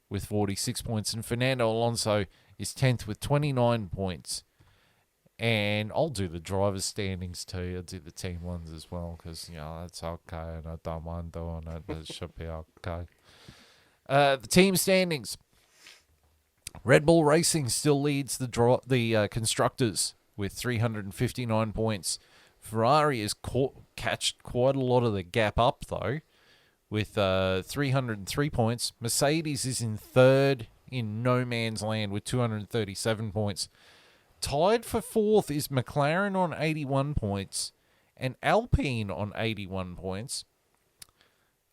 with 46 points. And Fernando Alonso is 10th with 29 points. And I'll do the driver's standings too. I'll do the team ones as well because, you know, that's okay and I don't mind doing it. It should be okay. The team standings. Red Bull Racing still leads the constructors with 359 points. Ferrari has catched quite a lot of the gap up, though, with 303 points. Mercedes is in third in no man's land with 237 points. Tied for fourth is McLaren on 81 points and Alpine on 81 points.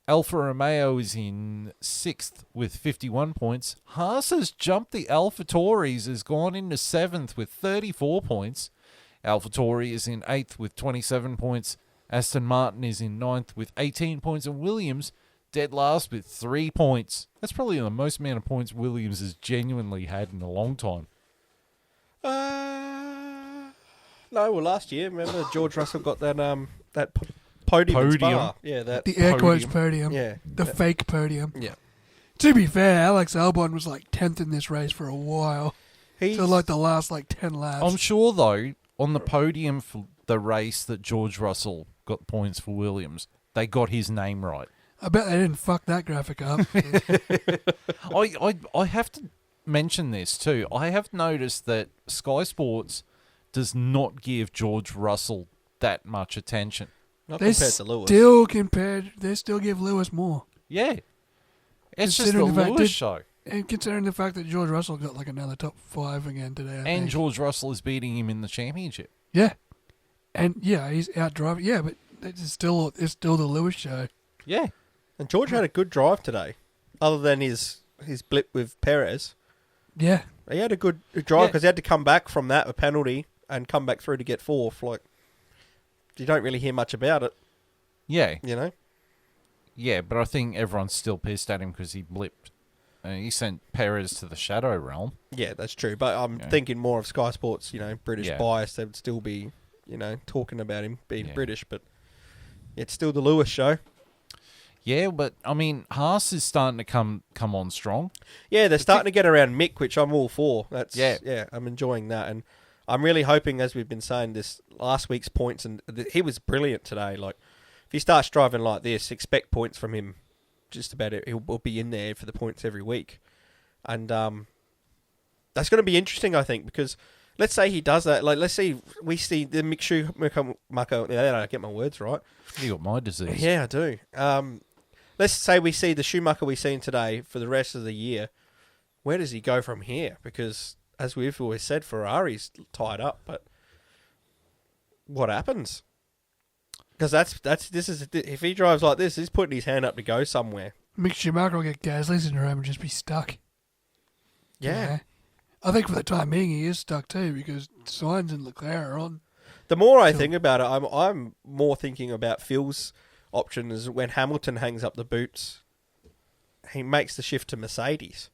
Alfa Romeo is in sixth with 51 points. Haas has jumped the AlphaTauris, has gone into seventh with 34 points. AlphaTauri is in eighth with 27 points. Aston Martin is in ninth with 18 points. And Williams, dead last with 3 points. That's probably the most amount of points Williams has genuinely had in a long time. No, well, last year, remember George Russell got that podium. In Spa. Yeah, that The air quotes podium. Yeah. The fake podium. Yeah. To be fair, Alex Albon was like 10th in this race for a while. So like the last 10 laps. I'm sure, though, on the podium for the race that George Russell got points for Williams, they got his name right. I bet they didn't fuck that graphic up. I have to mention this too. I have noticed that Sky Sports does not give George Russell that much attention. Not they compared to Lewis. They still give Lewis more. Yeah. It's just the Considering the fact Lewis that- show. And considering the fact that George Russell got another top 5 again today. I And think. George Russell is beating him in the championship. Yeah. And yeah, he's out driving. Yeah, but it's still the Lewis show. Yeah. And George had a good drive today, other than his blip with Perez. Yeah. He had a good drive Yeah. because he had to come back from that, a penalty, and come back through to get fourth. You don't really hear much about it, Yeah. you know? Yeah, but I think everyone's still pissed at him because he blipped. He sent Perez to the shadow realm. Yeah, that's true. But I'm Yeah. thinking more of Sky Sports, British Yeah. bias. They would still be, talking about him being Yeah. British, but it's still the Lewis show. Yeah, but I mean, Haas is starting to come on strong. Yeah, they're starting to get around Mick, which I'm all for. Yeah. I'm enjoying that, and I'm really hoping, as we've been saying, this last week's points, and he was brilliant today. Like, if he starts driving like this, expect points from him. Just about it, he'll be in there for the points every week, and that's going to be interesting, I think, because let's say he does that. Like, let's say we see the Mick Schumacher. I get my words right. You got my disease. Yeah, I do. Let's say we see the Schumacher we've seen today for the rest of the year. Where does he go from here? Because, as we've always said, Ferrari's tied up. But what happens? Because if he drives like this, he's putting his hand up to go somewhere. Mick Schumacher will get Gasly syndrome and just be stuck. Yeah. I think for the time being he is stuck too because Sainz and Leclerc are on. The more I think about it, I'm more thinking about Phil's option is when Hamilton hangs up the boots, he makes the shift to Mercedes.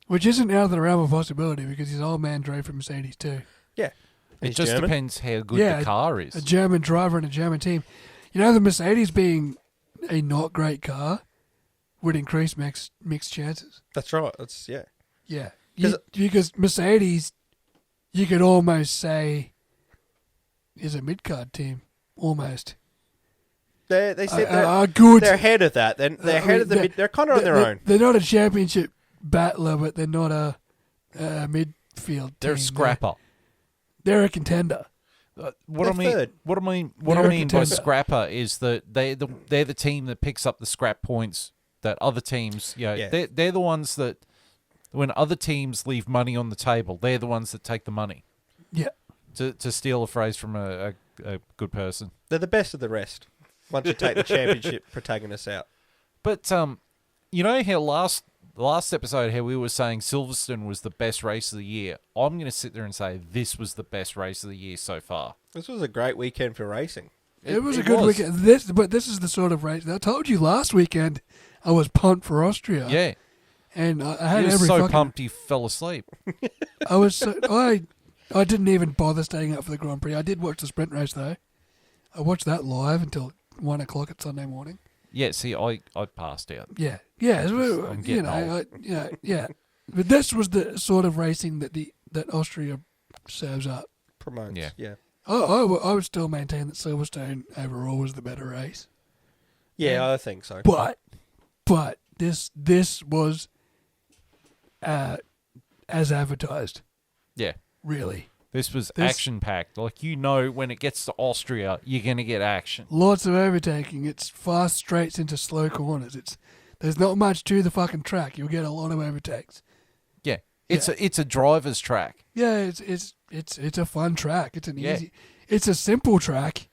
Which isn't out of the realm of possibility because his old man drove for Mercedes too. Yeah. It He's just German. depends how good the car is. A German driver and a German team. The Mercedes being a not great car would increase Mick's chances. That's right. Yeah. Because Mercedes, you could almost say, is a mid-card team. Almost. They said good. they're ahead of that. They're ahead of the mid. They're kind of on their own. They're not a championship battler, but they're not a midfield team. They're a scrapper. They're a contender. What I third. mean They're a by contender. scrapper is that they're the team that picks up the scrap points that other teams, they're the ones that when other teams leave money on the table, they're the ones that take the money. Yeah. To steal a phrase from a good person. They're the best of the rest. Once you take the championship protagonists out. But you know how last episode how we were saying Silverstone was the best race of the year. I'm going to sit there and say this was the best race of the year so far. This was a great weekend for racing. It was a good weekend. This is the sort of race. I told you last weekend I was pumped for Austria. Yeah. And I had He was every so fucking... pumped he fell asleep. I was so... I didn't even bother staying up for the Grand Prix. I did watch the sprint race, though. I watched that live until 1 o'clock at Sunday morning. Yeah, see, I passed out. Yeah. I'm getting old. Yeah. But this was the sort of racing that Austria serves up. Promotes. Yeah. I would still maintain that Silverstone overall was the better race. Yeah, I think so. But this was as advertised. Yeah. Really. This was action-packed. Like, when it gets to Austria, you're going to get action. Lots of overtaking. It's fast straights into slow corners. There's not much to the fucking track. You'll get a lot of overtakes. Yeah. It's a driver's track. Yeah, it's a fun track. It's an easy. It's a simple track.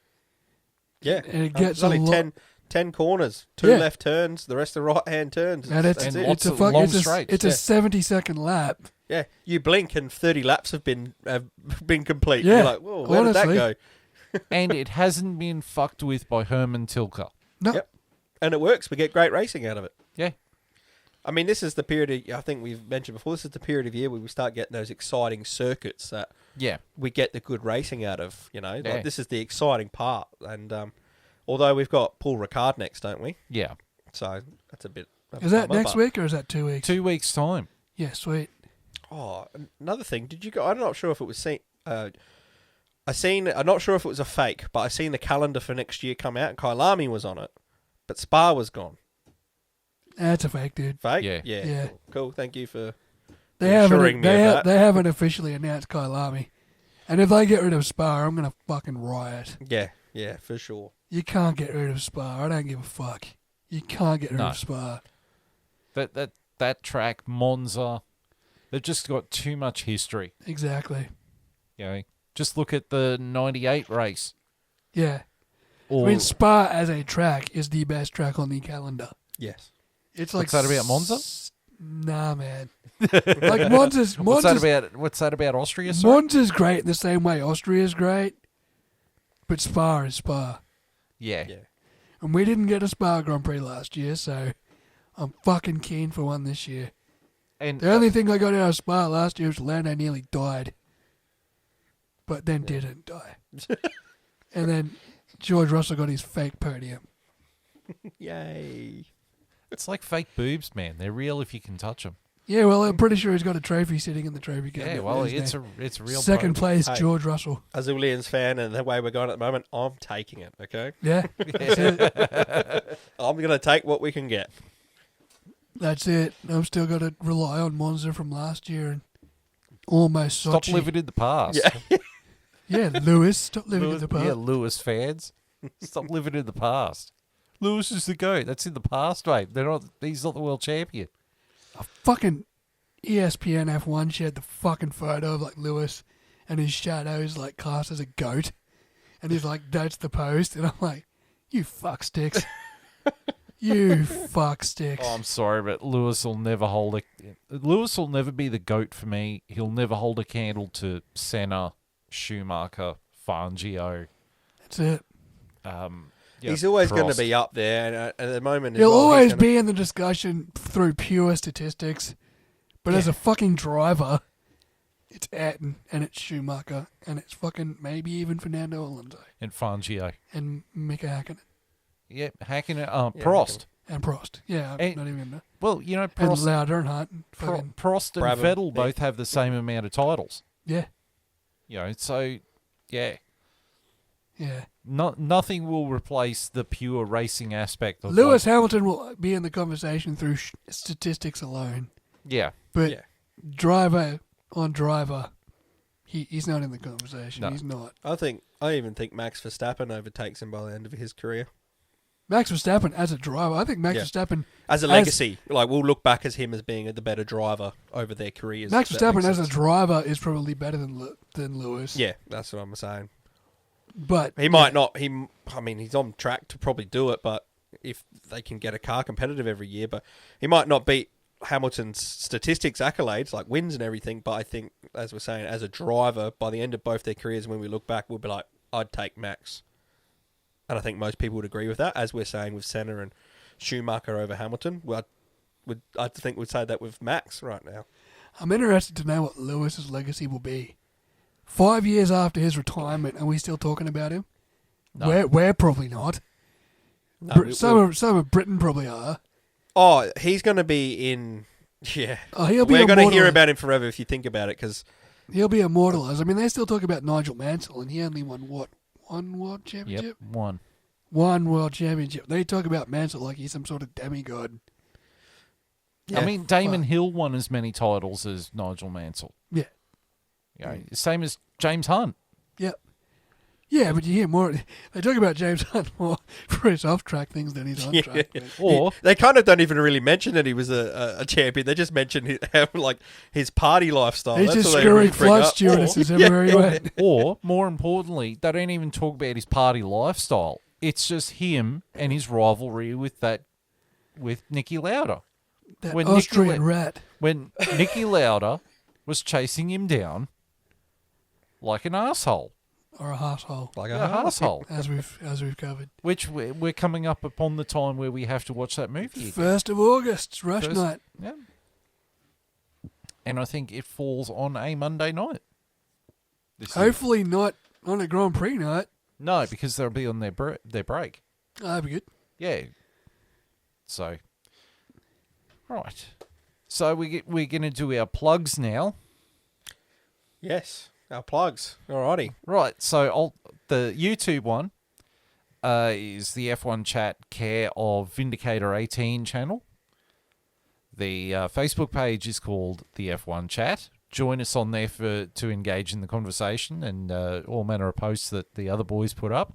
Yeah. And it gets There's only a lot. 10 corners, 2 left turns, the rest are right-hand turns. And That's and it. lots of long straights. It's a 70-second lap. Yeah, you blink and 30 laps have been complete. Yeah, You're like, whoa, where did that honestly. go? And it hasn't been fucked with by Herman Tilke. No. Yep. And it works. We get great racing out of it. Yeah. I mean, this is the period, I think we've mentioned before, this is the period of year where we start getting those exciting circuits that Yeah. we get the good racing out of, Yeah. Like, this is the exciting part. And although we've got Paul Ricard next, don't we? Yeah. So that's a bit... Is that next week or is that 2 weeks? 2 weeks' time. Yeah, sweet. Oh, another thing. Did you go? I'm not sure if it was seen. I'm not sure if it was a fake, but I seen the calendar for next year come out, and Kyalami was on it, but Spa was gone. That's a fake, dude. Fake? Yeah. Yeah. Cool. Thank you for They ensuring haven't. me of that. They haven't officially announced Kyalami, and if they get rid of Spa, I'm gonna fucking riot. Yeah, for sure. You can't get rid of Spa. I don't give a fuck. You can't get rid No. of Spa. That track, Monza, they've just got too much history. Exactly. Just look at the 98 race. Yeah. Or, I mean, Spa as a track is the best track on the calendar. Yes. It's like what's that about Monza? Nah, man. Like Monza's What's that about Austria? Sorry? Monza's great in the same way Austria's great, but Spa is Spa. Yeah. Yeah. And we didn't get a Spa Grand Prix last year, so I'm fucking keen for one this year. And The only thing I got out of Spa last year was Lando nearly died. But then didn't die. And then George Russell got his fake podium. Yay. it's like fake boobs, man. They're real if you can touch them. Yeah, well, I'm pretty sure he's got a trophy sitting in the trophy cabinet. Yeah, well, There's it's a real second podium. place, Hey. George Russell. As a Williams fan and the way we're going at the moment, I'm taking it, okay? Yeah, that's it. I'm going to take what we can get. That's it. I've still got to rely on Monza from last year and almost Stop Sochi. living in the past. Yeah. Yeah, Lewis, stop living in the past. Yeah, Lewis fans. Stop living in the past. Lewis is the GOAT. That's in the past, mate. He's not the world champion. A fucking ESPN F1 shared the fucking photo of like Lewis and his shadow is like cast as a goat. And he's like, that's the post. And I'm like, you fuck sticks. You fuck sticks. Oh, I'm sorry, but Lewis will never Lewis will never be the GOAT for me. He'll never hold a candle to Senna, Schumacher, Fangio. That's it. He's always going to Prost. be up there, and at the moment... as He'll well, he's always gonna- be in the discussion through pure statistics. But as a fucking driver, it's Ayrton and it's Schumacher and it's fucking maybe even Fernando Alonso And Fangio. and Mika Hakkinen Yeah, hacking it. Yeah, Prost. and Prost. Yeah, I'm And- not even going to... Well, you know, And Prost, Lauder and Hunt. And fucking, Prost and Brabham, Vettel yeah. both have the same amount of titles. yeah, You know, so yeah, yeah. nothing will replace the pure racing aspect of Lewis Hamilton will be in the conversation through statistics alone. Yeah, But Yeah. driver on driver, he's not in the conversation. No. He's not. I even think Max Verstappen overtakes him by the end of his career. Max Verstappen as a driver, I think Max Yeah. Verstappen... As a legacy, like we'll look back as him as being the better driver over their careers. Max if that Verstappen makes as a sense. driver is probably better than Lewis. Yeah, that's what I'm saying. But He might not. I mean, he's on track to probably do it, but if they can get a car competitive every year, but he might not beat Hamilton's statistics accolades like wins and everything. But I think, as we're saying, as a driver, by the end of both their careers, when we look back, we'll be like, I'd take Max, and I think most people would agree with that. As we're saying with Senna and Schumacher over Hamilton, well, I think we'd say that with Max right now. I'm interested to know what Lewis's legacy will be. 5 years after his retirement, are we still talking about him? No. We're probably not. No, Some of Britain probably are. Oh, he's going to be in. Yeah, Oh, he'll be we're going to hear immortalised. about him forever if you think about it, because He'll be immortalised. I mean, they still talk about Nigel Mansell, and he only won what? One world championship? yep, one. One world championship. They talk about Mansell like he's some sort of demigod. I mean, Damon Well- Hill won as many titles as Nigel Mansell. Yeah. You know, same as James Hunt. Yep. Yeah, but you hear more. They talk about James Hunt more for his off-track things than his on-track. Yeah. things. Or they kind of don't even really mention that he was a champion. They just mention his party lifestyle. He's That's just what they screwing really bring flight up. stewardesses everywhere he went. or more importantly, they don't even talk about his party lifestyle. It's just him and his rivalry with Nicky Lauda. That When Austrian Nicola- rat. When Nicky Lauda was chasing him down like an asshole. Or a asshole, Like Yeah, asshole. as we've covered. Which we're coming up upon the time where we have to watch that movie. again. 1st of August, it's rush First- night. Yeah. And I think it falls on a Monday night. this year. Hopefully not on a Grand Prix night. No, because they'll be on their break. Oh, that'd be good. Yeah. So, right. So we're going to do our plugs now. Yes, our plugs. Alrighty. Right. So the YouTube one is the F1 Chat Care of Vindicator 18 channel. The Facebook page is called the F1 Chat. Join us on there to engage in the conversation and all manner of posts that the other boys put up.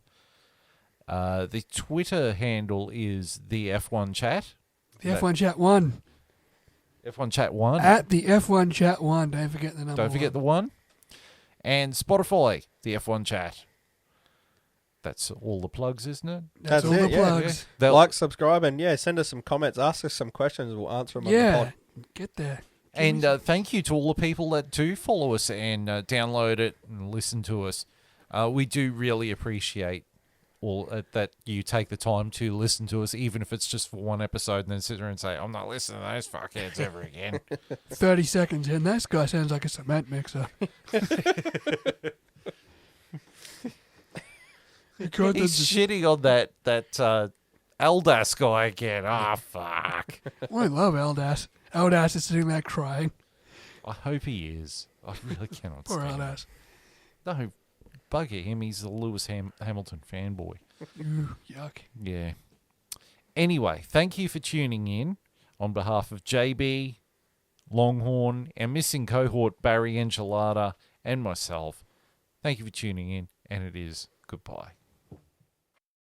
The Twitter handle is the F1 Chat. The F1 Chat 1. F1 Chat 1. At the F1 Chat 1. Don't forget the number Don't forget the 1. And Spotify, the F1 Chat. That's all the plugs, isn't it? That's all it, the yeah. plugs. They'll- Like, subscribe, and send us some comments. Ask us some questions. We'll answer them on the Yeah. pod. Get there. And thank you to all the people that do follow us and download it and listen to us. We do really appreciate that you take the time to listen to us, even if it's just for one episode, and then sit there and say, I'm not listening to those fuckheads ever again. 30 seconds in, this guy sounds like a cement mixer. He's shitting on that Aldas guy again. Ah, fuck. Well, I love Eldas. Eldas is sitting there crying. I hope he is. I really cannot Poor stand him. Eldas. No, bugger him. He's a Lewis Hamilton fanboy. Ooh, yuck. Yeah. Anyway, thank you for tuning in on behalf of JB, Longhorn, our missing cohort Barry Enchilada, and myself. Thank you for tuning in, and it is goodbye.